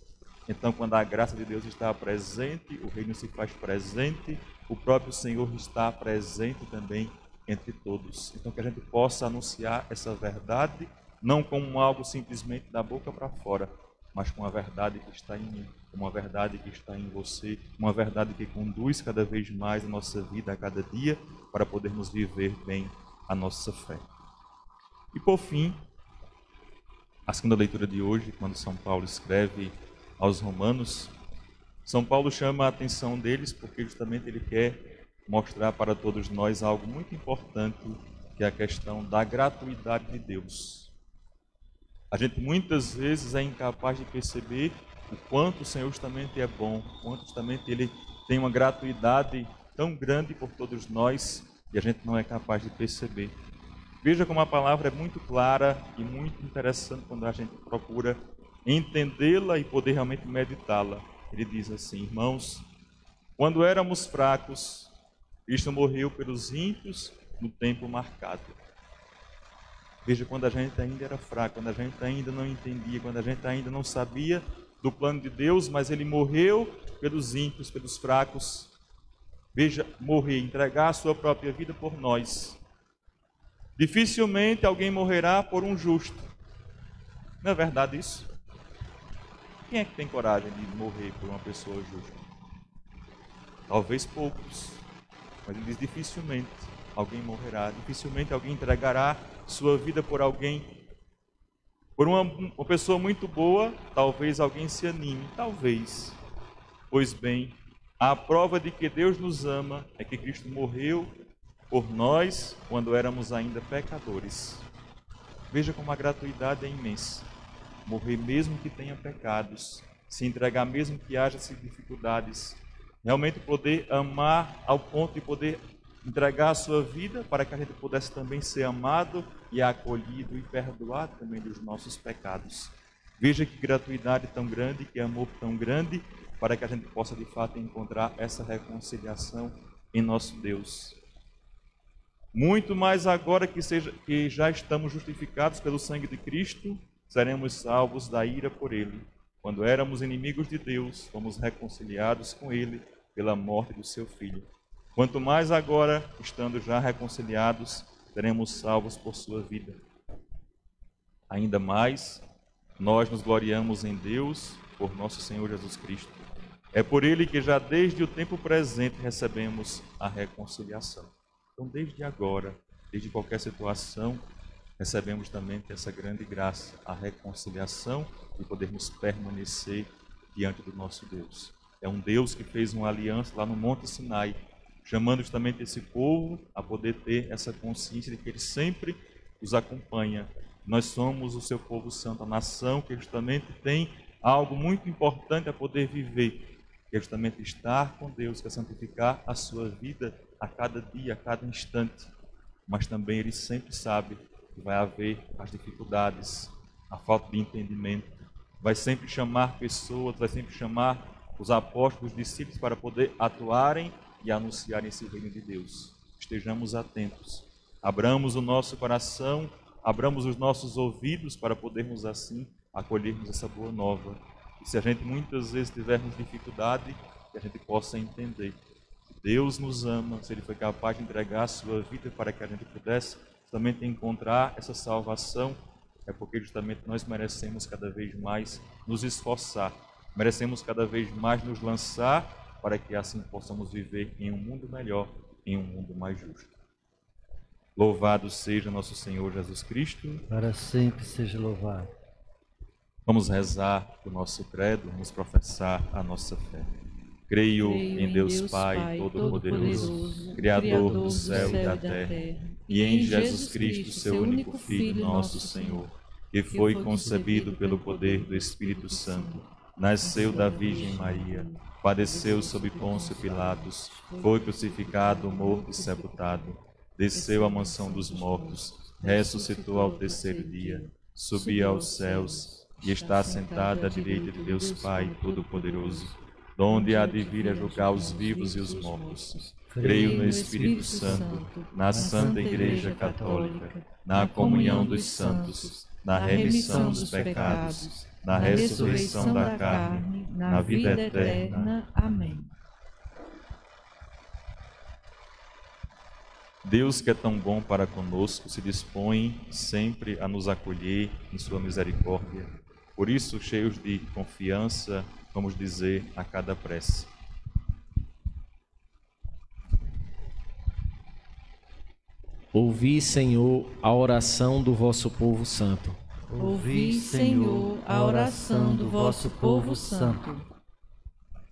Então, quando a graça de Deus está presente, o reino se faz presente, o próprio Senhor está presente também entre todos. Então, que a gente possa anunciar essa verdade, não como algo simplesmente da boca para fora, mas com a verdade que está em mim, com uma verdade que está em você, uma verdade que conduz cada vez mais a nossa vida a cada dia, para podermos viver bem a nossa fé. E por fim, a segunda leitura de hoje, quando São Paulo escreve aos Romanos, São Paulo chama a atenção deles porque justamente ele quer mostrar para todos nós algo muito importante, que é a questão da gratuidade de Deus. A gente muitas vezes é incapaz de perceber o quanto o Senhor justamente é bom, o quanto justamente Ele tem uma gratuidade tão grande por todos nós e a gente não é capaz de perceber. Veja como a palavra é muito clara e muito interessante quando a gente procura entendê-la e poder realmente meditá-la. Ele diz assim, irmãos, quando éramos fracos, Cristo morreu pelos ímpios no tempo marcado. Veja, quando a gente ainda era fraco, quando a gente ainda não entendia, quando a gente ainda não sabia do plano de Deus, mas Ele morreu pelos ímpios, pelos fracos. Veja, morrer, entregar a sua própria vida por nós. Dificilmente alguém morrerá por um justo. Não é verdade isso? Quem é que tem coragem de morrer por uma pessoa justa? Talvez poucos, mas ele diz dificilmente alguém morrerá, dificilmente alguém entregará sua vida por alguém. Por uma pessoa muito boa, talvez alguém se anime, talvez. Pois bem, a prova de que Deus nos ama é que Cristo morreu por nós quando éramos ainda pecadores. Veja como a gratuidade é imensa. Morrer mesmo que tenha pecados, se entregar mesmo que haja dificuldades, realmente poder amar ao ponto de poder entregar a sua vida para que a gente pudesse também ser amado e acolhido e perdoado também dos nossos pecados. Veja que gratuidade tão grande, que amor tão grande, para que a gente possa de fato encontrar essa reconciliação em nosso Deus. Muito mais agora que já estamos justificados pelo sangue de Cristo, seremos salvos da ira por Ele. quando éramos inimigos de Deus, fomos reconciliados com Ele pela morte do seu Filho. Quanto mais agora, estando já reconciliados, seremos salvos por sua vida. Ainda mais, nós nos gloriamos em Deus por nosso Senhor Jesus Cristo. É por Ele que já desde o tempo presente recebemos a reconciliação. Então, desde agora, desde qualquer situação, recebemos também essa grande graça, a reconciliação e podermos permanecer diante do nosso Deus. É um Deus que fez uma aliança lá no Monte Sinai, chamando justamente esse povo a poder ter essa consciência de que Ele sempre os acompanha. Nós somos o seu povo santo, a nação que justamente tem algo muito importante a poder viver, que é justamente estar com Deus, que é santificar a sua vida a cada dia, a cada instante. Mas também Ele sempre sabe que vai haver as dificuldades, a falta de entendimento. Vai sempre chamar pessoas, vai sempre chamar os apóstolos, os discípulos para poder atuarem e anunciarem esse reino de Deus. Estejamos atentos, abramos o nosso coração, abramos os nossos ouvidos para podermos assim acolhermos essa boa nova. E se a gente muitas vezes tivermos dificuldade, que a gente possa entender que Deus nos ama, se Ele foi capaz de entregar a sua vida para que a gente pudesse justamente encontrar essa salvação, é porque justamente nós merecemos cada vez mais nos esforçar, merecemos cada vez mais nos lançar para que assim possamos viver em um mundo melhor, em um mundo mais justo. Louvado seja nosso Senhor Jesus Cristo. Para sempre seja louvado. Vamos rezar o nosso credo, vamos professar a nossa fé. Creio em Deus Pai Todo-Poderoso, Criador do céu e da terra, e em Jesus Cristo, seu único Filho, nosso Senhor, que foi concebido pelo poder do Espírito Santo, nasceu da Virgem Maria, padeceu sob Pôncio Pilatos, foi crucificado, morto e sepultado, desceu à mansão dos mortos, ressuscitou ao terceiro dia, subiu aos céus e está sentado à direita de Deus Pai Todo-Poderoso, donde há de vir a julgar os vivos e os mortos. Creio no Espírito Santo, na Santa Igreja Católica, na comunhão dos santos, na remissão dos pecados, na ressurreição da carne, na vida eterna. Amém. Deus, que é tão bom para conosco, se dispõe sempre a nos acolher em sua misericórdia. Por isso, cheios de confiança, vamos dizer a cada prece: Ouvi, Senhor, a oração do vosso povo santo. Ouvi, Senhor, a oração do vosso povo santo.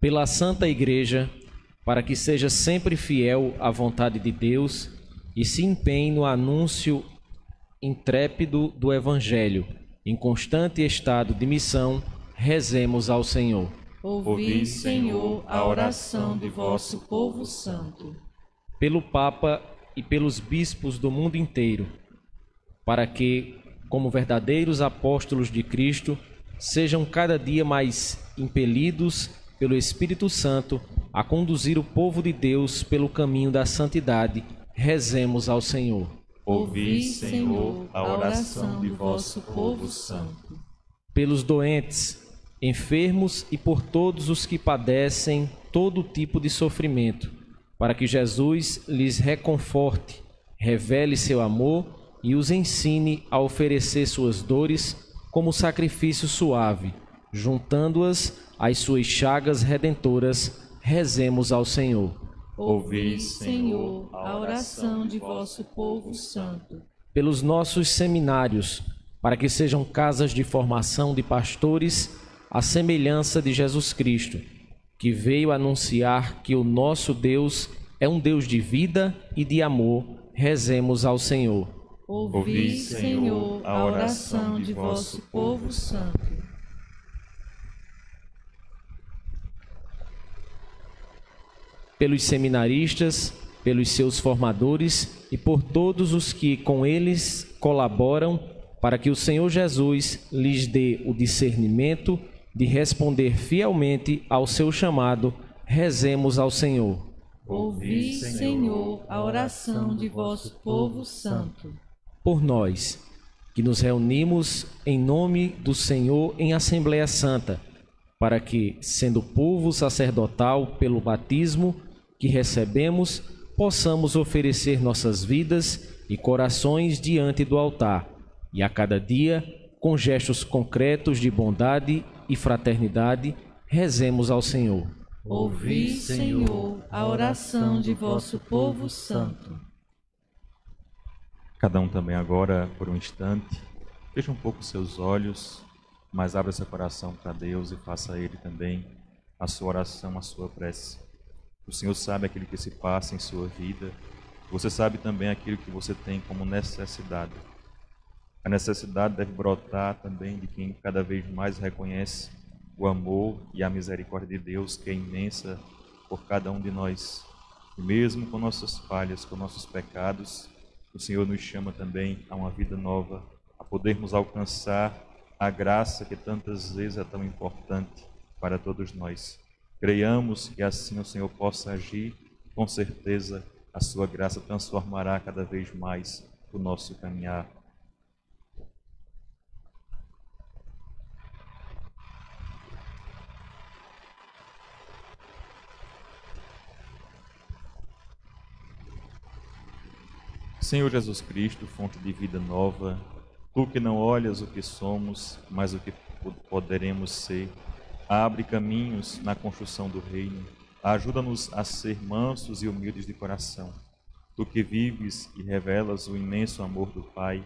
Pela Santa Igreja, para que seja sempre fiel à vontade de Deus e se empenhe no anúncio intrépido do Evangelho, em constante estado de missão, rezemos ao Senhor. Ouvi, Senhor, a oração do vosso povo santo. Pelo Papa e pelos bispos do mundo inteiro, para que, como verdadeiros apóstolos de Cristo, sejam cada dia mais impelidos pelo Espírito Santo a conduzir o povo de Deus pelo caminho da santidade, rezemos ao Senhor. Ouvi, Senhor, a oração de vosso povo santo. Pelos doentes, enfermos e por todos os que padecem todo tipo de sofrimento, para que Jesus lhes reconforte, revele seu amor e os ensine a oferecer suas dores como sacrifício suave, juntando-as às suas chagas redentoras, rezemos ao Senhor. Ouvi, Senhor, a oração de vosso povo santo. Pelos nossos seminários, para que sejam casas de formação de pastores, à semelhança de Jesus Cristo, que veio anunciar que o nosso Deus é um Deus de vida e de amor, rezemos ao Senhor. Ouvi, Senhor, a oração de vosso povo santo. Pelos seminaristas, pelos seus formadores e por todos os que com eles colaboram, para que o Senhor Jesus lhes dê o discernimento de responder fielmente ao seu chamado, rezemos ao Senhor. Ouvi, Senhor, a oração de vosso povo santo. Por nós, que nos reunimos em nome do Senhor em Assembleia Santa, para que, sendo povo sacerdotal pelo batismo que recebemos, possamos oferecer nossas vidas e corações diante do altar, e a cada dia, com gestos concretos de bondade e fraternidade, rezemos ao Senhor. Ouvi, Senhor, a oração de vosso povo santo. Cada um também agora, por um instante, feche um pouco seus olhos, mas abra seu coração para Deus e faça a Ele também a sua oração, a sua prece. O Senhor sabe aquilo que se passa em sua vida. Você sabe também aquilo que você tem como necessidade. A necessidade deve brotar também de quem cada vez mais reconhece o amor e a misericórdia de Deus, que é imensa por cada um de nós. E mesmo com nossas falhas, com nossos pecados, o Senhor nos chama também a uma vida nova, a podermos alcançar a graça que tantas vezes é tão importante para todos nós. Creiamos que assim o Senhor possa agir, com certeza a sua graça transformará cada vez mais o nosso caminhar. Senhor Jesus Cristo, fonte de vida nova, Tu que não olhas o que somos, mas o que poderemos ser, abre caminhos na construção do reino, ajuda-nos a ser mansos e humildes de coração. Tu que vives e revelas o imenso amor do Pai,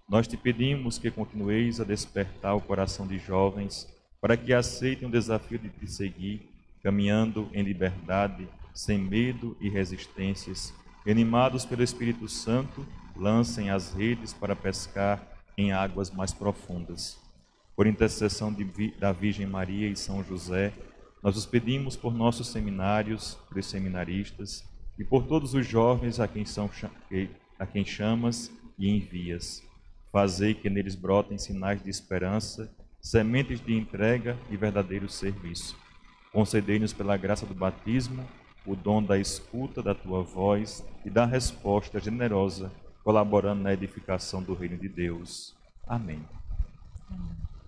nós te pedimos que continueis a despertar o coração de jovens para que aceitem o desafio de te seguir, caminhando em liberdade, sem medo e resistências. Animados pelo Espírito Santo, lancem as redes para pescar em águas mais profundas. Por intercessão da Virgem Maria e São José, nós os pedimos por nossos seminários, pelos seminaristas e por todos os jovens a quem chamas e envias. Fazei que neles brotem sinais de esperança, sementes de entrega e verdadeiro serviço. Concedei-nos pela graça do batismo o dom da escuta da Tua voz e da resposta generosa, colaborando na edificação do reino de Deus. Amém.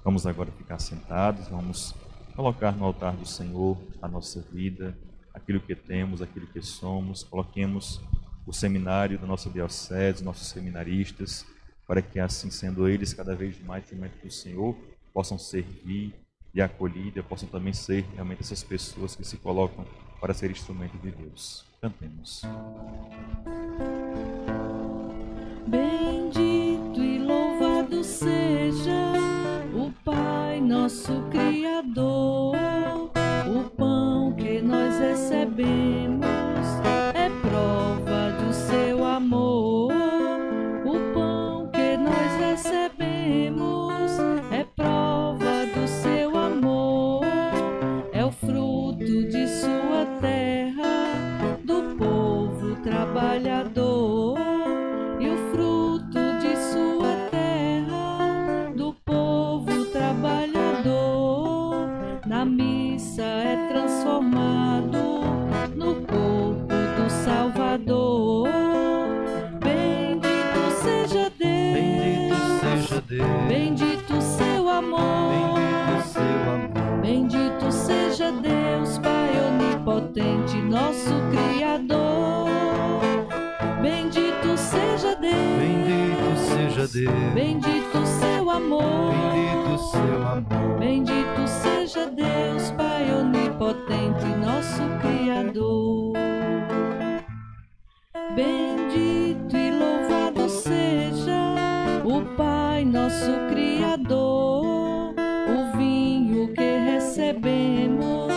Vamos agora ficar sentados, vamos colocar no altar do Senhor a nossa vida, aquilo que temos, aquilo que somos. Coloquemos o seminário da nossa diocese, nossos seminaristas, para que assim sendo eles cada vez mais instrumentos do Senhor, possam servir e acolhida, possam também ser realmente essas pessoas que se colocam para ser instrumento de Deus. Cantemos. Bendito e louvado seja o Pai, nosso Criador. O pão que nós recebemos é prova do seu amor. O pão que nós recebemos é prova do seu amor. É o fruto de sua terra, do povo trabalhador. E o fruto de sua terra, do povo trabalhador, na missa é transformado no corpo do Salvador. Bendito seja Deus, bendito seu amor, bendito seja Deus, Pai onipotente, nosso Criador. Bendito seja Deus, bendito seu amor, bendito seja Deus, Pai onipotente, nosso Criador. Bendito e louvado seja o Pai, nosso Criador. O vinho que recebemos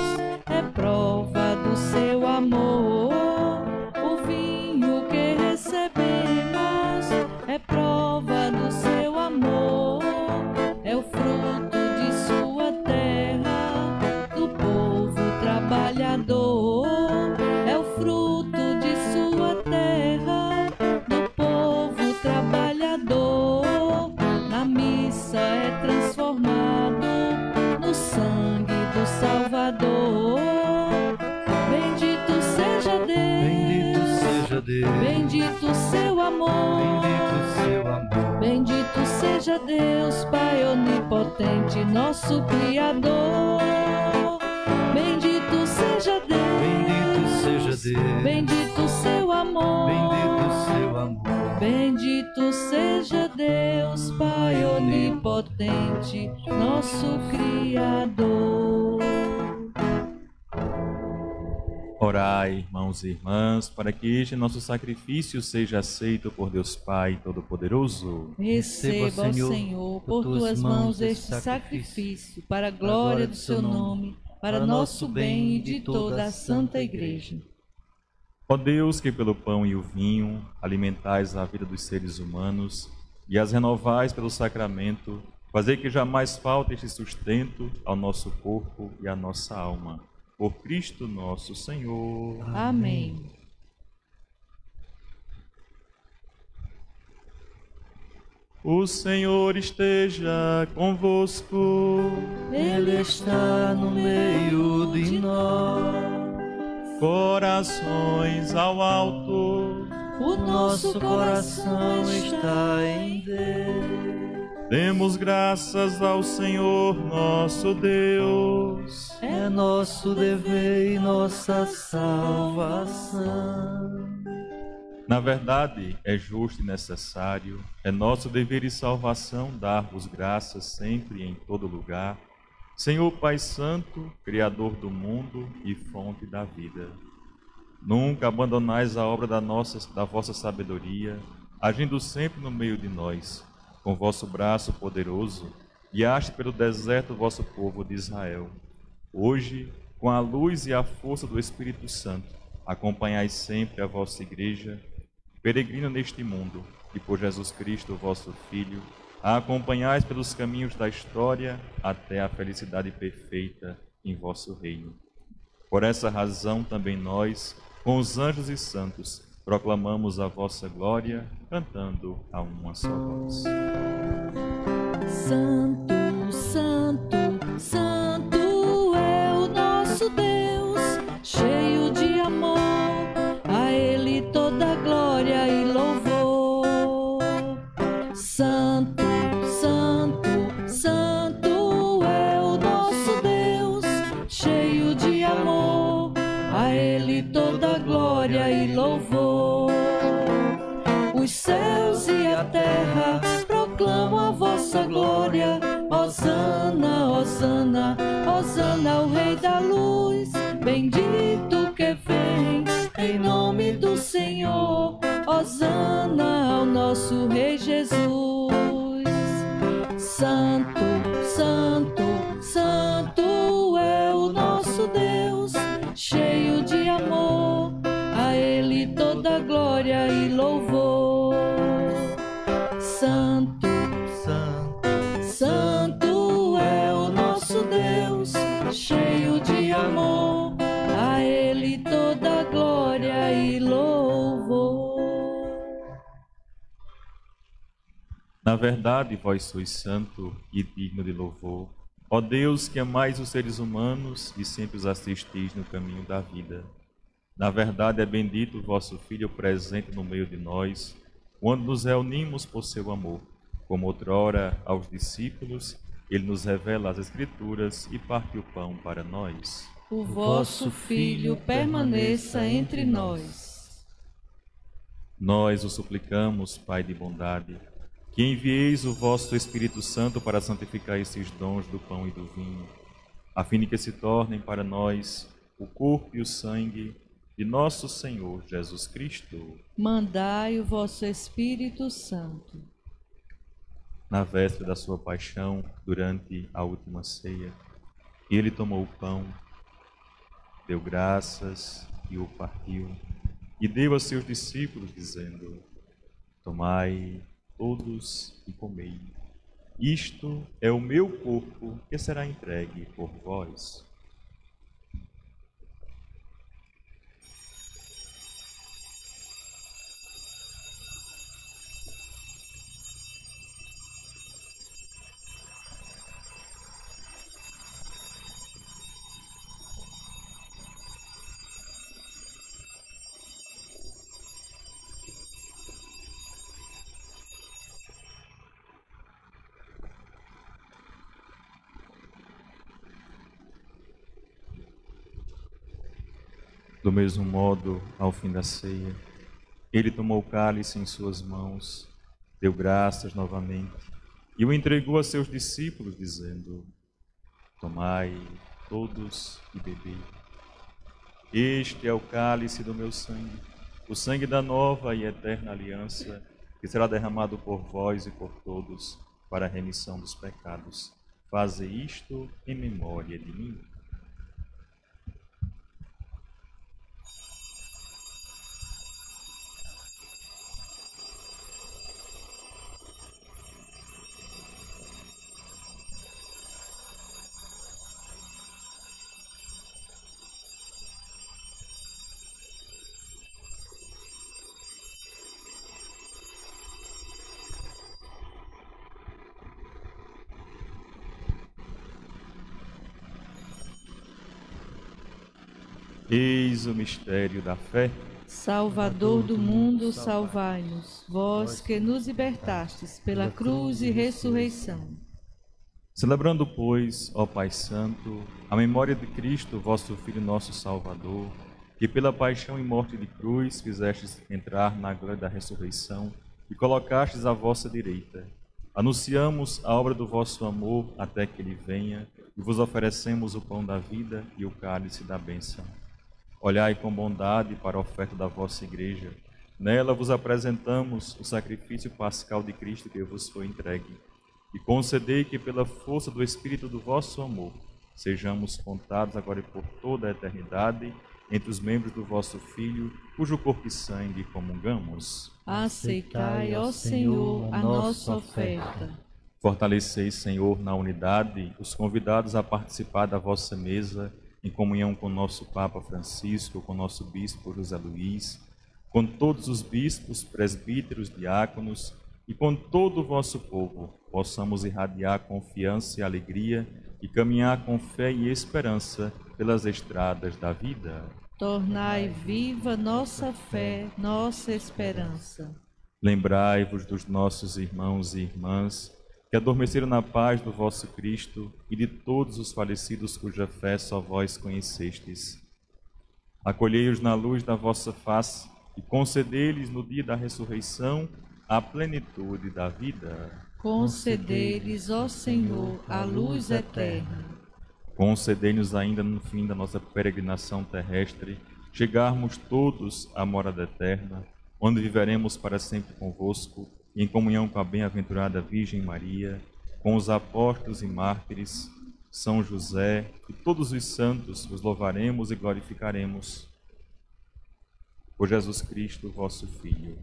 é prova do seu amor. O vinho que recebemos é prova do seu amor. É o fruto de sua terra, do povo trabalhador. É o fruto de sua terra, do povo trabalhador. Na missa é transformado no sangue do Salvador. Bendito seja Deus, bendito seu amor, bendito seja Deus, Pai onipotente, nosso Criador. seja Deus, Bendito seja Deus, bendito seu amor, bendito seu amor. bendito seja Deus, Pai onipotente, nosso Criador. Orai, irmãos e irmãs, para que este nosso sacrifício seja aceito por Deus Pai Todo-Poderoso. Receba, ó Senhor, por tuas mãos este sacrifício, para a glória do seu nome, para nosso bem e de toda a Santa Igreja. Ó Deus, que pelo pão e o vinho alimentais a vida dos seres humanos e as renovais pelo sacramento, fazei que jamais falte este sustento ao nosso corpo e à nossa alma. Por Cristo nosso Senhor. Amém. O Senhor esteja convosco. Ele está no meio de nós. Corações ao alto. O Nosso coração está em Deus. Demos graças ao Senhor nosso Deus. É nosso dever e nossa salvação. Na verdade, é justo e necessário, é nosso dever e salvação dar-vos graças sempre e em todo lugar, Senhor Pai Santo, Criador do mundo e fonte da vida. Nunca abandonais a obra da vossa sabedoria, agindo sempre no meio de nós, com vosso braço poderoso, guiaste pelo deserto o vosso povo de Israel. Hoje, com a luz e a força do Espírito Santo, acompanhai sempre a vossa Igreja, peregrina neste mundo, e por Jesus Cristo, vosso Filho, a acompanhais pelos caminhos da história até a felicidade perfeita em vosso reino. Por essa razão também nós, com os anjos e santos, proclamamos a vossa glória, cantando a uma só voz. Santo, santo, santo é o nosso Deus, cheio de amor, a Ele toda glória e louvor. Santo, santo, santo é o nosso Deus, cheio de amor, a Ele toda glória e louvor. Os céus e a terra proclamam a vossa glória. Hosana, Hosana, Hosana, o Rei da Luz. Bendito que vem em nome do Senhor. Hosana ao nosso Rei Jesus. Santo, santo, santo é o nosso Deus, cheio de amor, a Ele toda glória e louvor. Santo, Santo, santo é o nosso Deus, cheio de amor, a Ele toda glória e louvor. Na verdade, vós sois santo e digno de louvor, ó Deus, que amais os seres humanos e sempre os assistis no caminho da vida. Na verdade, é bendito o vosso Filho presente no meio de nós, quando nos reunimos por seu amor. Como outrora aos discípulos, ele nos revela as Escrituras e parte o pão para nós. O vosso Filho permaneça entre nós. Nós o suplicamos, Pai de bondade, que envieis o vosso Espírito Santo para santificar esses dons do pão e do vinho, a fim de que se tornem para nós o corpo e o sangue de nosso Senhor Jesus Cristo. Mandai o vosso Espírito Santo. Na véspera da sua paixão, durante a última ceia, ele tomou o pão, deu graças e o partiu, e deu a seus discípulos, dizendo: tomai todos e comei. Isto é o meu corpo que será entregue por vós. Do mesmo modo, ao fim da ceia, ele tomou o cálice em suas mãos, deu graças novamente e o entregou a seus discípulos, dizendo: Tomai todos e bebei. Este é o cálice do meu sangue, o sangue da nova e eterna aliança, que será derramado por vós e por todos para a remissão dos pecados. Faze isto em memória de mim. Eis o mistério da fé. Salvador do mundo, salvai-nos, vós que nos libertastes pela cruz e ressurreição. Celebrando, pois, ó Pai Santo, a memória de Cristo, vosso Filho, nosso Salvador, que pela paixão e morte de cruz fizestes entrar na glória da ressurreição e colocastes à vossa direita, anunciamos a obra do vosso amor até que ele venha e vos oferecemos o pão da vida e o cálice da bênção. Olhai com bondade para a oferta da vossa igreja. Nela vos apresentamos o sacrifício pascal de Cristo que vos foi entregue. E concedei que, pela força do Espírito do vosso amor, sejamos contados agora e por toda a eternidade entre os membros do vosso Filho, cujo corpo e sangue comungamos. Aceitai, ó Senhor, a nossa oferta. Fortaleceis, Senhor, na unidade os convidados a participar da vossa mesa, em comunhão com nosso Papa Francisco, com nosso Bispo José Luís, com todos os bispos, presbíteros, diáconos e com todo o vosso povo, possamos irradiar confiança e alegria e caminhar com fé e esperança pelas estradas da vida. Tornai viva nossa fé, nossa esperança. Lembrai-vos dos nossos irmãos e irmãs que adormeceram na paz do vosso Cristo e de todos os falecidos cuja fé só vós conhecestes. Acolhei-os na luz da vossa face e concedei-lhes no dia da ressurreição a plenitude da vida. Concedei-lhes, ó Senhor, a luz eterna. Concedei-nos ainda no fim da nossa peregrinação terrestre chegarmos todos à morada eterna, onde viveremos para sempre convosco, em comunhão com a bem-aventurada Virgem Maria, com os apóstolos e mártires, São José e todos os santos, vos louvaremos e glorificaremos. Por Jesus Cristo, vosso Filho.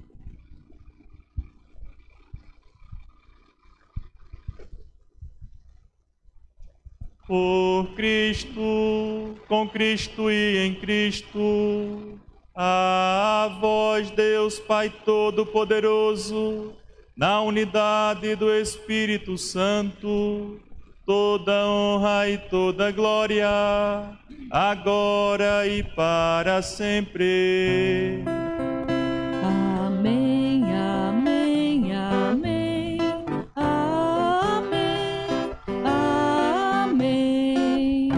Por Cristo, com Cristo e em Cristo, a vós, Deus Pai Todo-Poderoso, na unidade do Espírito Santo, toda honra e toda glória, agora e para sempre. Amém, amém, amém, amém, amém,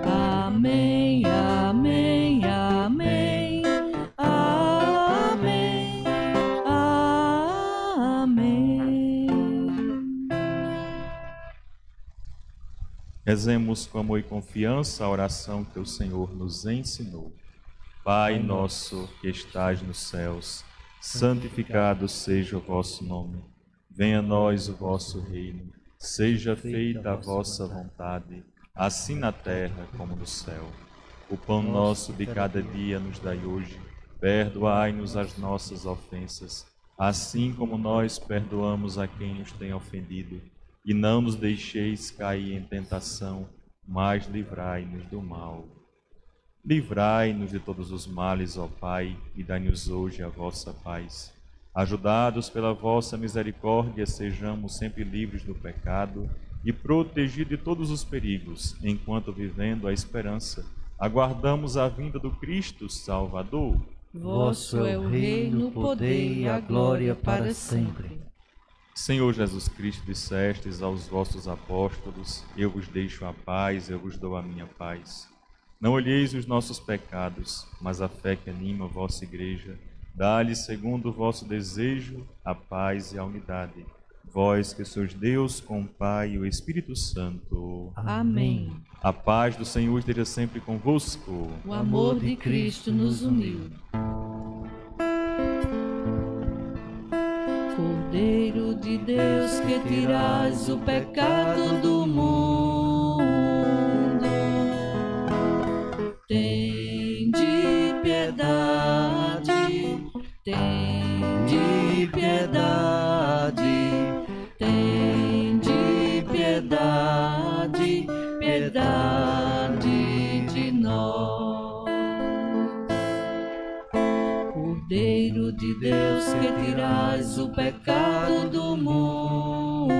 amém, amém, amém, amém, amém. Rezemos com amor e confiança a oração que o Senhor nos ensinou. Pai nosso que estais nos céus, santificado seja o vosso nome. Venha a nós o vosso reino. Seja feita a vossa vontade, assim na terra como no céu. O pão nosso de cada dia nos dai hoje. Perdoai-nos as nossas ofensas, assim como nós perdoamos a quem nos tem ofendido. E não nos deixeis cair em tentação, mas livrai-nos do mal. Livrai-nos de todos os males, ó Pai, e dai-nos hoje a vossa paz. Ajudados pela vossa misericórdia, sejamos sempre livres do pecado e protegidos de todos os perigos, enquanto, vivendo a esperança, aguardamos a vinda do Cristo Salvador. Vosso é o reino, o poder e a glória para sempre. Senhor Jesus Cristo, dissestes aos vossos apóstolos: eu vos deixo a paz, eu vos dou a minha paz. Não olheis os nossos pecados, mas a fé que anima a vossa igreja. Dá-lhe, segundo o vosso desejo, a paz e a unidade. Vós que sois Deus com o Pai e o Espírito Santo. Amém. A paz do Senhor esteja sempre convosco. O amor de Cristo nos uniu. Cordeiro de Deus, que tirais o pecado do mundo, tende piedade, tende piedade, tende piedade, piedade de nós. Cordeiro de Deus, que tirais o pecado do mundo,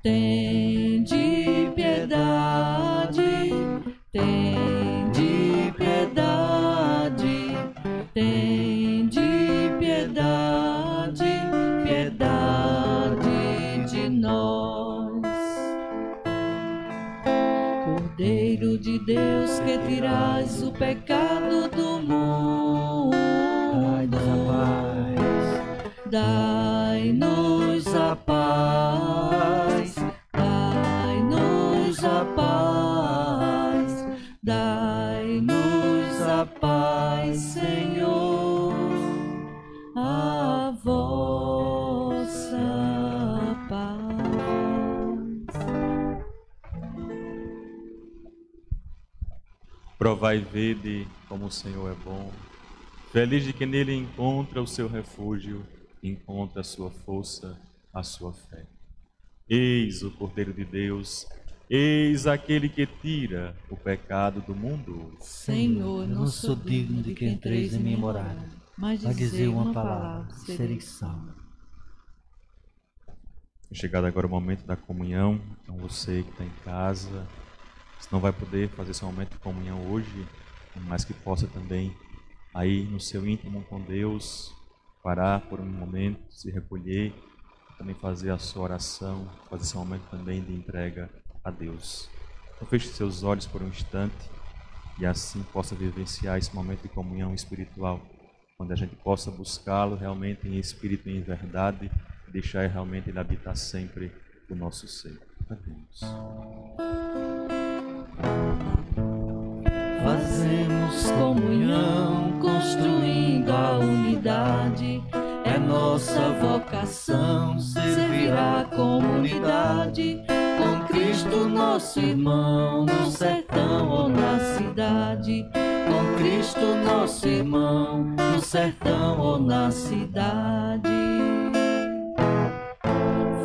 tende piedade, tende piedade, tende piedade, piedade de nós. Cordeiro de Deus, que tirais o pecado do mundo, dai-nos a paz, dai-nos a paz, dai-nos a paz, Senhor, a vossa paz. Provai e vede como o Senhor é bom. Feliz de quem nele encontra o seu refúgio, encontra a sua força, a sua fé. Eis o Cordeiro de Deus, eis aquele que tira o pecado do mundo. Senhor, não sou digno de que entreis em minha morada, mas dizer uma palavra, sereis salvo. É chegado agora o momento da comunhão. Então você que está em casa, se não vai poder fazer esse momento de comunhão hoje, mas que possa também, aí no seu íntimo com Deus, parar por um momento, se recolher, também fazer a sua oração, fazer esse momento também de entrega a Deus. Então feche seus olhos por um instante e assim possa vivenciar esse momento de comunhão espiritual, onde a gente possa buscá-lo realmente em espírito e em verdade, e deixar realmente ele habitar sempre o nosso ser. Cantemos. Fazemos comunhão, construindo a unidade. É nossa vocação servir a comunidade. Com Cristo nosso irmão, no sertão ou na cidade. Com Cristo nosso irmão, no sertão ou na cidade.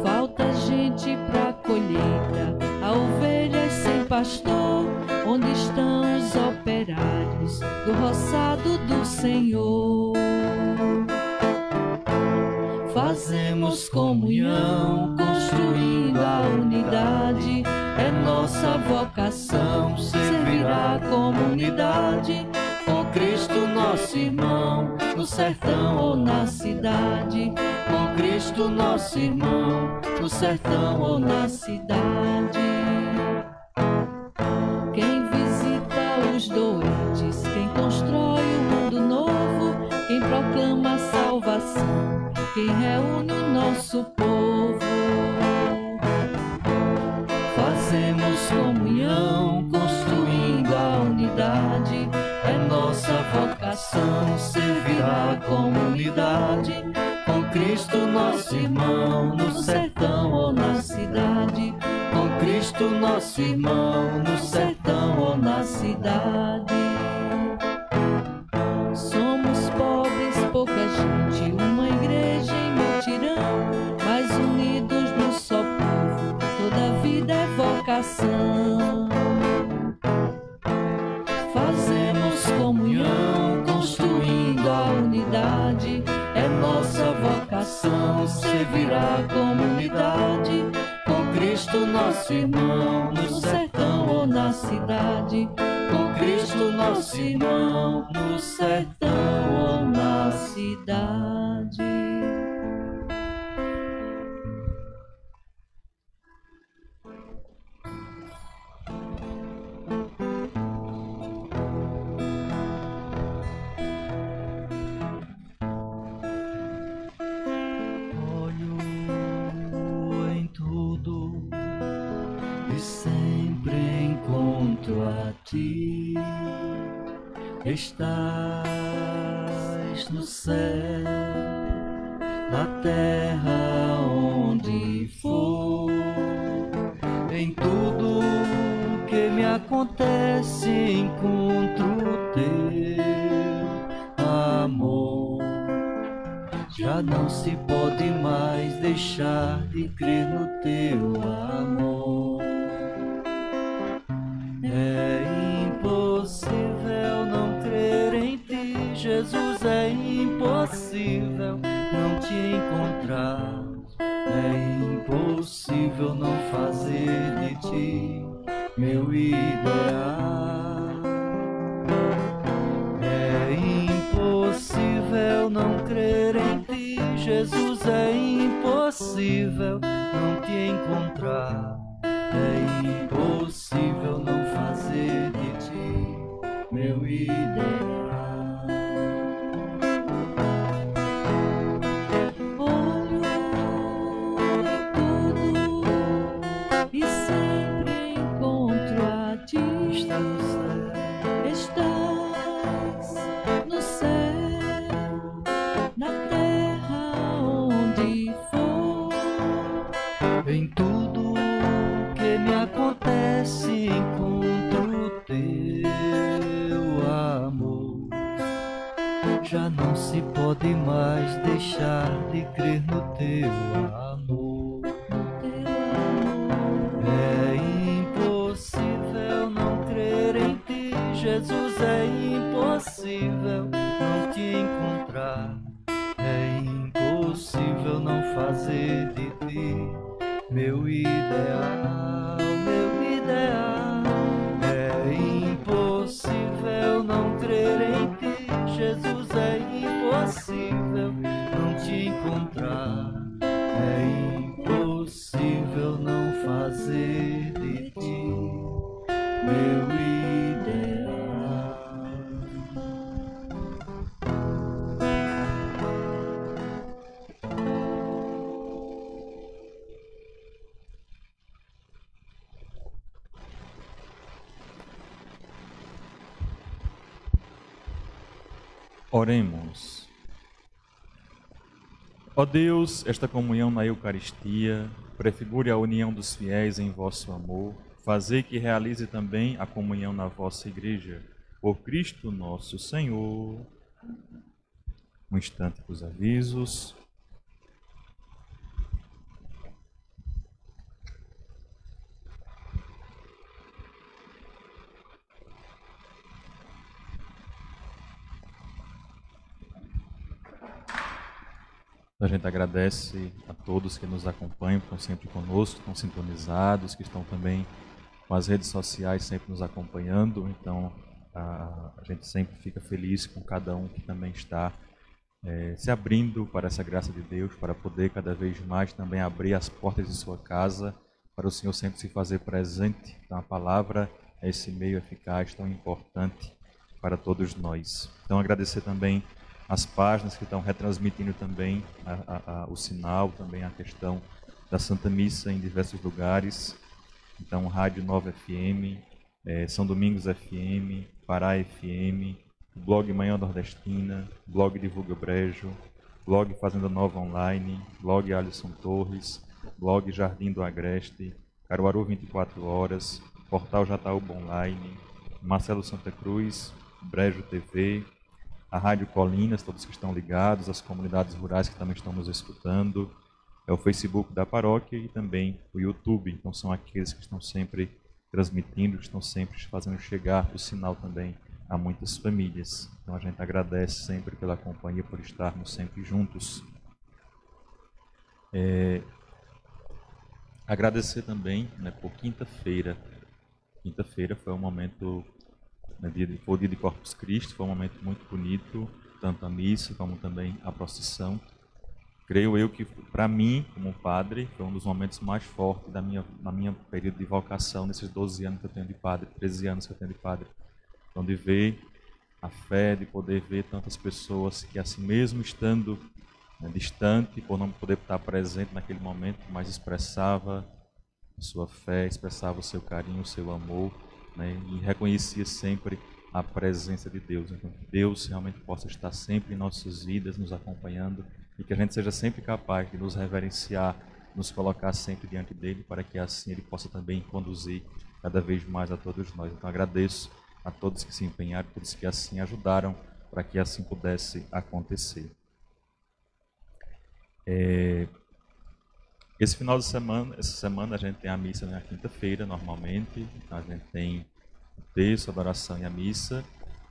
Falta gente pra colheita, a ovelhas sem pastor. Onde estão os operários do roçado do Senhor? Fazemos comunhão, construindo a unidade. É nossa vocação servir a comunidade. Com Cristo nosso irmão, no sertão ou na cidade. Com Cristo nosso irmão, no sertão ou na cidade. Quem visita os doentes, quem constrói o mundo novo, quem proclama a salvação, quem reúne o nosso povo. Fazemos comunhão, construindo a unidade. É nossa vocação servir a comunidade. Com Cristo nosso irmão, no sertão ou na cidade. Com Cristo nosso irmão, no sertão ou na cidade. Somos pobres, pouca gente, uma igreja em mutirão, mas unidos num só povo, toda vida é vocação. Fazemos comunhão, construindo a unidade. É nossa vocação servir a comunidade. Com Cristo nosso irmão, no sertão ou na cidade. Com Cristo nosso irmão, no sertão ou na cidade. Estás no céu, na terra, onde for, em tudo que me acontece encontro teu amor. Já não se pode mais deixar de crer no teu amor. É impossível não crer em ti, Jesus, é impossível não te encontrar. É impossível não fazer de ti meu ideal. É impossível não crer em ti, Jesus, é impossível não te encontrar. É impossível não fazer de ti meu ideal. Olho em tudo e sempre encontro a ti. Estás no céu, na terra, onde for. Em tudo que me acontece encontro teu amor. Já não se pode mais deixar de crer no teu amor. É impossível não crer em ti, Jesus, é impossível não te encontrar. É impossível não fazer de ti meu ideal, meu ideal. É impossível não crer em ti, Jesus, é impossível não te encontrar. É impossível não fazer de ti meu ideal. Oremos. Ó Deus, esta comunhão na Eucaristia prefigure a união dos fiéis em vosso amor. Fazei que realize também a comunhão na vossa Igreja. Por Cristo nosso Senhor. Um instante para os avisos. A gente agradece a todos que nos acompanham, que estão sempre conosco, estão sintonizados, que estão também com as redes sociais sempre nos acompanhando. Então, a gente sempre fica feliz com cada um que também está se abrindo para essa graça de Deus, para poder cada vez mais também abrir as portas de sua casa, para o Senhor sempre se fazer presente. Então, a palavra é esse meio eficaz tão importante para todos nós. Então, agradecer também as páginas que estão retransmitindo também o sinal, também a questão da Santa Missa em diversos lugares. Então, Rádio Nova FM, São Domingos FM, Pará FM, Blog Manhã Nordestina, Blog Divulga Brejo, Blog Fazenda Nova Online, Blog Alisson Torres, Blog Jardim do Agreste, Caruaru 24 Horas, Portal Jataúba Online, Marcelo Santa Cruz, Brejo TV, a Rádio Colinas, todos que estão ligados, as comunidades rurais que também estão nos escutando, o Facebook da paróquia e também o YouTube. Então são aqueles que estão sempre transmitindo, que estão sempre fazendo chegar o sinal também a muitas famílias. Então a gente agradece sempre pela companhia, por estarmos sempre juntos. Agradecer também, né, por quinta-feira. Quinta-feira foi um momento, foi o dia de Corpus Christi, foi um momento muito bonito, tanto a missa como também a procissão. Creio eu que, para mim, como padre, foi um dos momentos mais fortes na minha período de vocação, nesses 12 anos que eu tenho de padre, 13 anos que eu tenho de padre. Então, de ver a fé, de poder ver tantas pessoas que, assim mesmo estando distante, por não poder estar presente naquele momento, mas expressava a sua fé, expressava o seu carinho, o seu amor, né, e reconhecia sempre a presença de Deus. Então, que Deus realmente possa estar sempre em nossas vidas, nos acompanhando, e que a gente seja sempre capaz de nos reverenciar, nos colocar sempre diante dele, para que assim ele possa também conduzir cada vez mais a todos nós. Então, agradeço a todos que se empenharam, todos que assim ajudaram, para que assim pudesse acontecer. Esse final de semana, essa semana a gente tem a missa na quinta-feira, normalmente. A gente tem o texto, a adoração e a missa.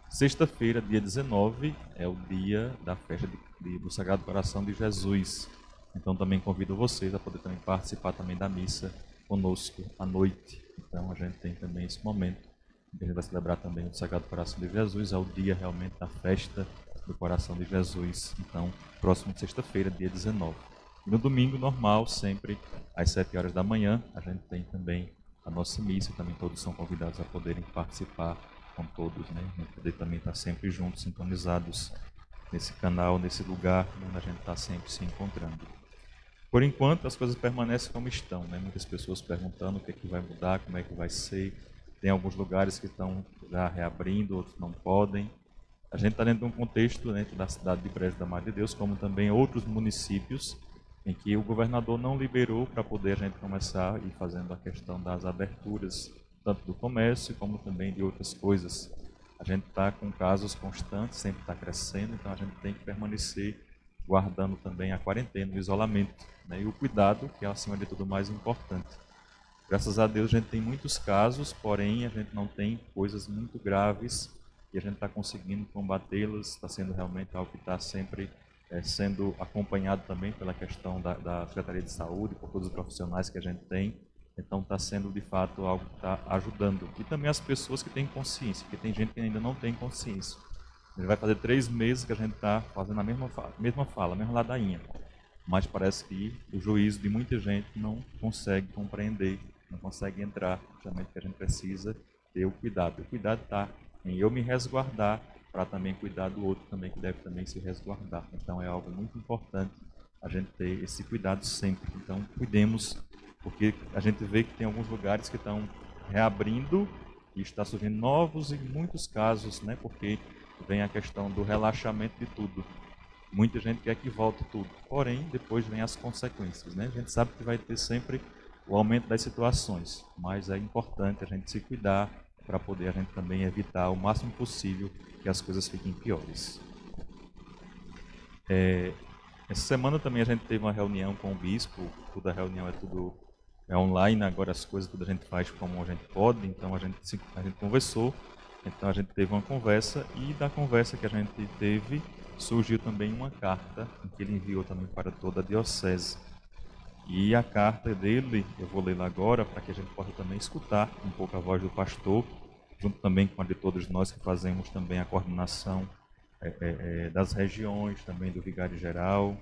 Sexta-feira, dia 19, é o dia da festa do Sagrado Coração de Jesus. Então também convido vocês a poder também participar também da missa conosco à noite. Então a gente tem também esse momento, que a gente vai celebrar também o Sagrado Coração de Jesus. É o dia realmente da festa do Coração de Jesus. Então, próximo sexta-feira, dia 19. E no domingo normal, sempre às 7 horas da manhã, a gente tem também a nossa missa. Também todos são convidados a poderem participar com todos, né? A gente poder também estar sempre juntos, sintonizados nesse canal, nesse lugar onde a gente está sempre se encontrando. Por enquanto, as coisas permanecem como estão, né? Muitas pessoas perguntando o que é que vai mudar, como é que vai ser. Tem alguns lugares que estão já reabrindo, outros não podem. A gente está dentro de um contexto dentro da cidade de Brejo da Madre de Deus, como também outros municípios, em que o governador não liberou para poder a gente começar a ir fazendo a questão das aberturas, tanto do comércio como também de outras coisas. A gente está com casos constantes, sempre está crescendo, então a gente tem que permanecer guardando também a quarentena, o isolamento, né? E o cuidado, que é acima de tudo o mais importante. Graças a Deus a gente tem muitos casos, porém a gente não tem coisas muito graves e a gente está conseguindo combatê-las, está sendo realmente algo que está sempre sendo acompanhado também pela questão da Secretaria de Saúde, por todos os profissionais que a gente tem. Então está sendo de fato algo que está ajudando. E também as pessoas que têm consciência, porque tem gente que ainda não tem consciência. Ele vai fazer 3 meses que a gente está fazendo a mesma fala, a mesma ladainha. Mas parece que o juízo de muita gente não consegue compreender, não consegue entrar, justamente que a gente precisa ter o cuidado. O cuidado está em eu me resguardar, para também cuidar do outro também, que deve também se resguardar. Então é algo muito importante a gente ter esse cuidado sempre. Então cuidemos, porque a gente vê que tem alguns lugares que estão reabrindo e está surgindo novos e muitos casos, né? Porque vem a questão do relaxamento de tudo. Muita gente quer que volte tudo, porém depois vem as consequências, né? A gente sabe que vai ter sempre o aumento das situações, mas é importante a gente se cuidar para poder a gente também evitar o máximo possível que as coisas fiquem piores. Essa semana também a gente teve uma reunião com o bispo. Toda a reunião é online, agora as coisas tudo a gente faz como a gente pode, então a gente conversou, então a gente teve uma conversa e da conversa que a gente teve surgiu também uma carta que ele enviou também para toda a diocese. E a carta dele, eu vou lê-la agora para que a gente possa também escutar um pouco a voz do pastor, junto também com a de todos nós que fazemos também a coordenação das regiões, também do vigário-geral,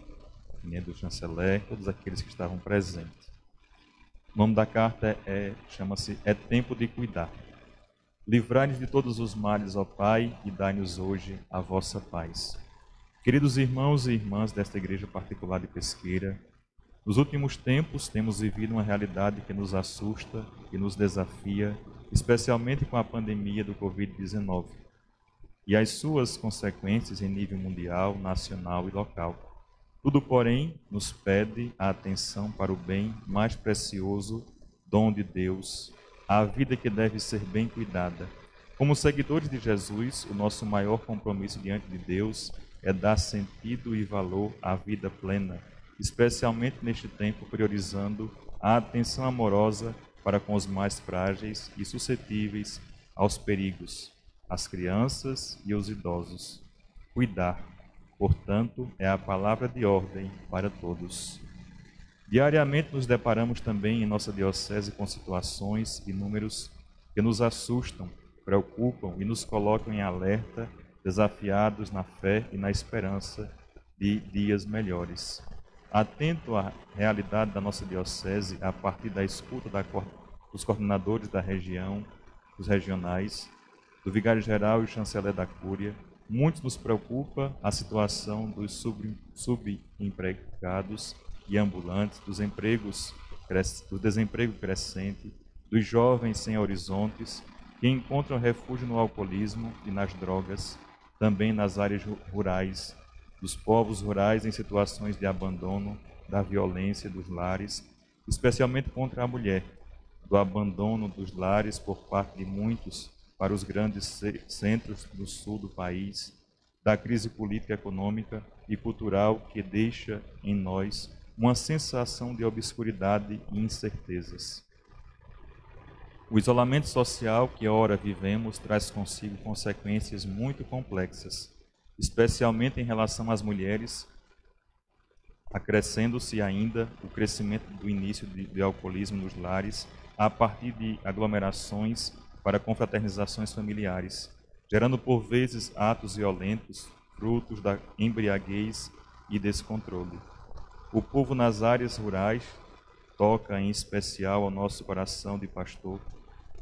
né, do chanceler, todos aqueles que estavam presentes. O nome da carta chama-se É Tempo de Cuidar. Livrai-nos de todos os males, ó Pai, e dai-nos hoje a vossa paz. Queridos irmãos e irmãs desta igreja particular de Pesqueira, nos últimos tempos temos vivido uma realidade que nos assusta e nos desafia, especialmente com a pandemia do Covid-19 e as suas consequências em nível mundial, nacional e local. Tudo, porém, nos pede a atenção para o bem mais precioso, dom de Deus, a vida que deve ser bem cuidada. Como seguidores de Jesus, o nosso maior compromisso diante de Deus é dar sentido e valor à vida plena, especialmente neste tempo, priorizando a atenção amorosa para com os mais frágeis e suscetíveis aos perigos, as crianças e os idosos. Cuidar, portanto, é a palavra de ordem para todos. Diariamente nos deparamos também em nossa diocese com situações e números que nos assustam, preocupam e nos colocam em alerta, desafiados na fé e na esperança de dias melhores. Atento à realidade da nossa diocese, a partir da escuta dos coordenadores da região, dos regionais, do vigário-geral e chanceler da Cúria, muito nos preocupa a situação dos subempregados e ambulantes, do desemprego crescente, dos jovens sem horizontes que encontram refúgio no alcoolismo e nas drogas, também nas áreas rurais, dos povos rurais em situações de abandono, da violência dos lares, especialmente contra a mulher, do abandono dos lares por parte de muitos para os grandes centros do sul do país, da crise política, econômica e cultural que deixa em nós uma sensação de obscuridade e incertezas. O isolamento social que ora vivemos traz consigo consequências muito complexas, especialmente em relação às mulheres, acrescendo-se ainda o crescimento do início de alcoolismo nos lares a partir de aglomerações para confraternizações familiares, gerando por vezes atos violentos, frutos da embriaguez e descontrole. O povo nas áreas rurais toca em especial ao nosso coração de pastor.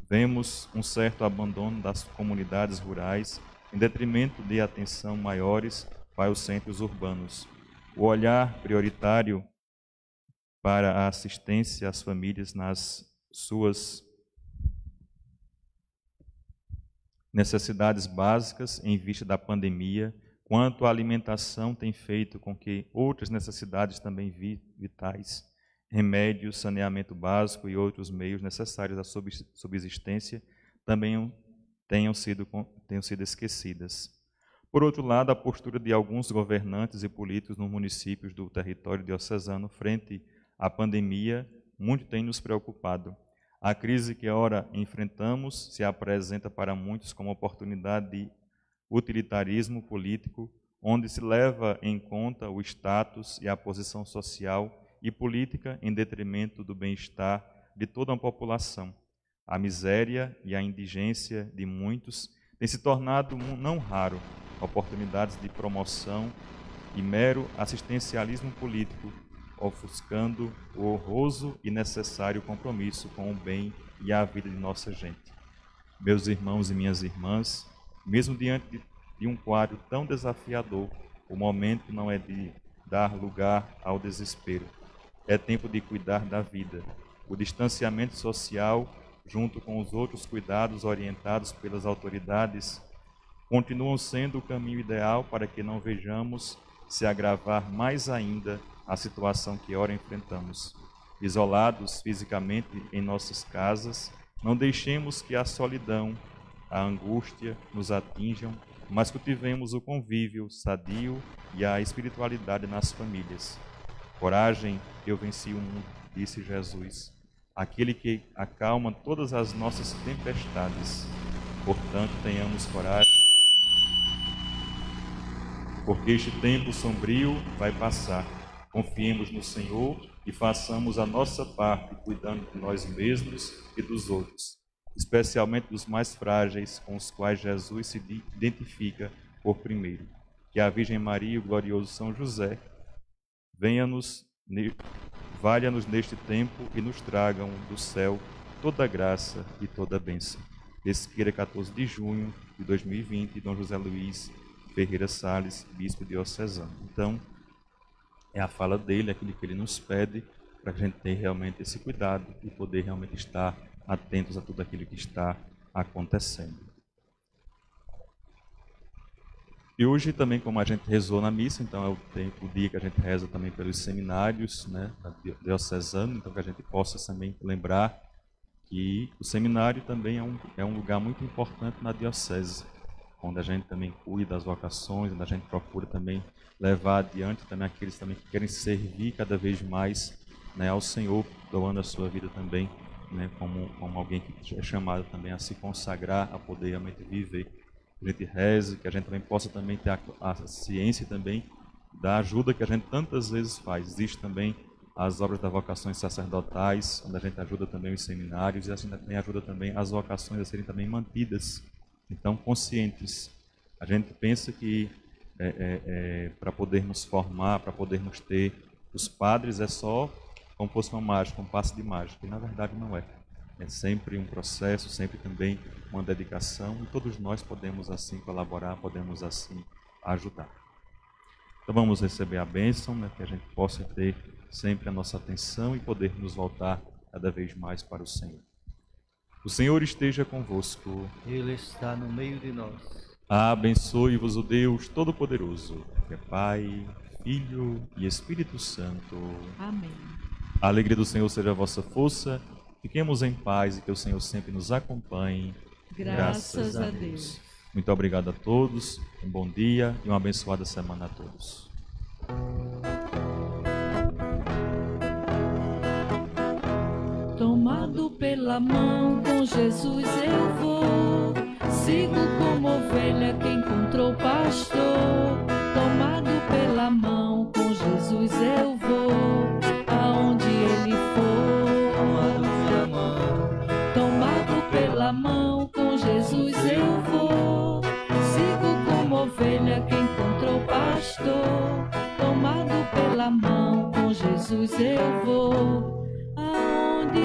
Vemos um certo abandono das comunidades rurais em detrimento de atenção maiores para os centros urbanos. O olhar prioritário para a assistência às famílias nas suas necessidades básicas em vista da pandemia, quanto à alimentação tem feito com que outras necessidades também vitais, remédios, saneamento básico e outros meios necessários à subsistência também tenham sido esquecidas. Por outro lado, a postura de alguns governantes e políticos nos municípios do território diocesano frente à pandemia muito tem nos preocupado. A crise que ora enfrentamos se apresenta para muitos como oportunidade de utilitarismo político, onde se leva em conta o status e a posição social e política em detrimento do bem-estar de toda a população. A miséria e a indigência de muitos têm se tornado não raro oportunidades de promoção e mero assistencialismo político, ofuscando o honroso e necessário compromisso com o bem e a vida de nossa gente. Meus irmãos e minhas irmãs, mesmo diante de um quadro tão desafiador, o momento não é de dar lugar ao desespero. É tempo de cuidar da vida. O distanciamento social, junto com os outros cuidados orientados pelas autoridades, continuam sendo o caminho ideal para que não vejamos se agravar mais ainda a situação que ora enfrentamos. Isolados fisicamente em nossas casas, não deixemos que a solidão, a angústia nos atinjam, mas cultivemos o convívio sadio e a espiritualidade nas famílias. Coragem, eu venci o mundo, disse Jesus, aquele que acalma todas as nossas tempestades. Portanto, tenhamos coragem, porque este tempo sombrio vai passar. Confiemos no Senhor e façamos a nossa parte, cuidando de nós mesmos e dos outros, especialmente dos mais frágeis, com os quais Jesus se identifica por primeiro. Que a Virgem Maria e o glorioso São José valha-nos neste tempo e nos tragam do céu toda a graça e toda a bênção. Pesqueira, 14 de junho de 2020, Dom José Luiz Ferreira Salles, Bispo diocesano. Então, é a fala dele, aquilo que ele nos pede, para que a gente tenha realmente esse cuidado e poder realmente estar atentos a tudo aquilo que está acontecendo. E hoje também, como a gente rezou na missa, então é o dia que a gente reza também pelos seminários, né, diocesano, então que a gente possa também lembrar que o seminário também é um lugar muito importante na diocese, onde a gente também cuida das vocações, onde a gente procura também levar adiante também aqueles também que querem servir cada vez mais, né, ao Senhor, doando a sua vida também, né, como alguém que é chamado também a se consagrar, a poder realmente viver. Que a gente reze, que a gente também possa também ter a ciência também da ajuda que a gente tantas vezes faz. Existe também as obras das vocações sacerdotais, onde a gente ajuda também os seminários e assim também ajuda também as vocações a serem também mantidas. Então, conscientes. A gente pensa que para podermos formar, para podermos ter os padres, é só como fosse uma mágica, um passe de mágica. E na verdade não é. É sempre um processo, sempre também uma dedicação, e todos nós podemos assim colaborar, podemos assim ajudar. Então vamos receber a bênção, né, que a gente possa ter sempre a nossa atenção e poder nos voltar cada vez mais para o Senhor. O Senhor esteja convosco. Ele está no meio de nós. Abençoe-vos o Deus Todo-Poderoso, que é Pai, Filho e Espírito Santo. Amém. A alegria do Senhor seja a vossa força. Fiquemos em paz e que o Senhor sempre nos acompanhe. Graças a Deus. Muito obrigado a todos. Um bom dia e uma abençoada semana a todos. Tomado pela mão, com Jesus eu vou. Sigo como ovelha que encontrou pastor. Tomado pela mão, com Jesus eu vou. Aonde ele for. Tomado pela mão. Tomado pela mão, com Jesus eu vou. Sigo como ovelha que encontrou pastor. Tomado pela mão, com Jesus eu vou. Aonde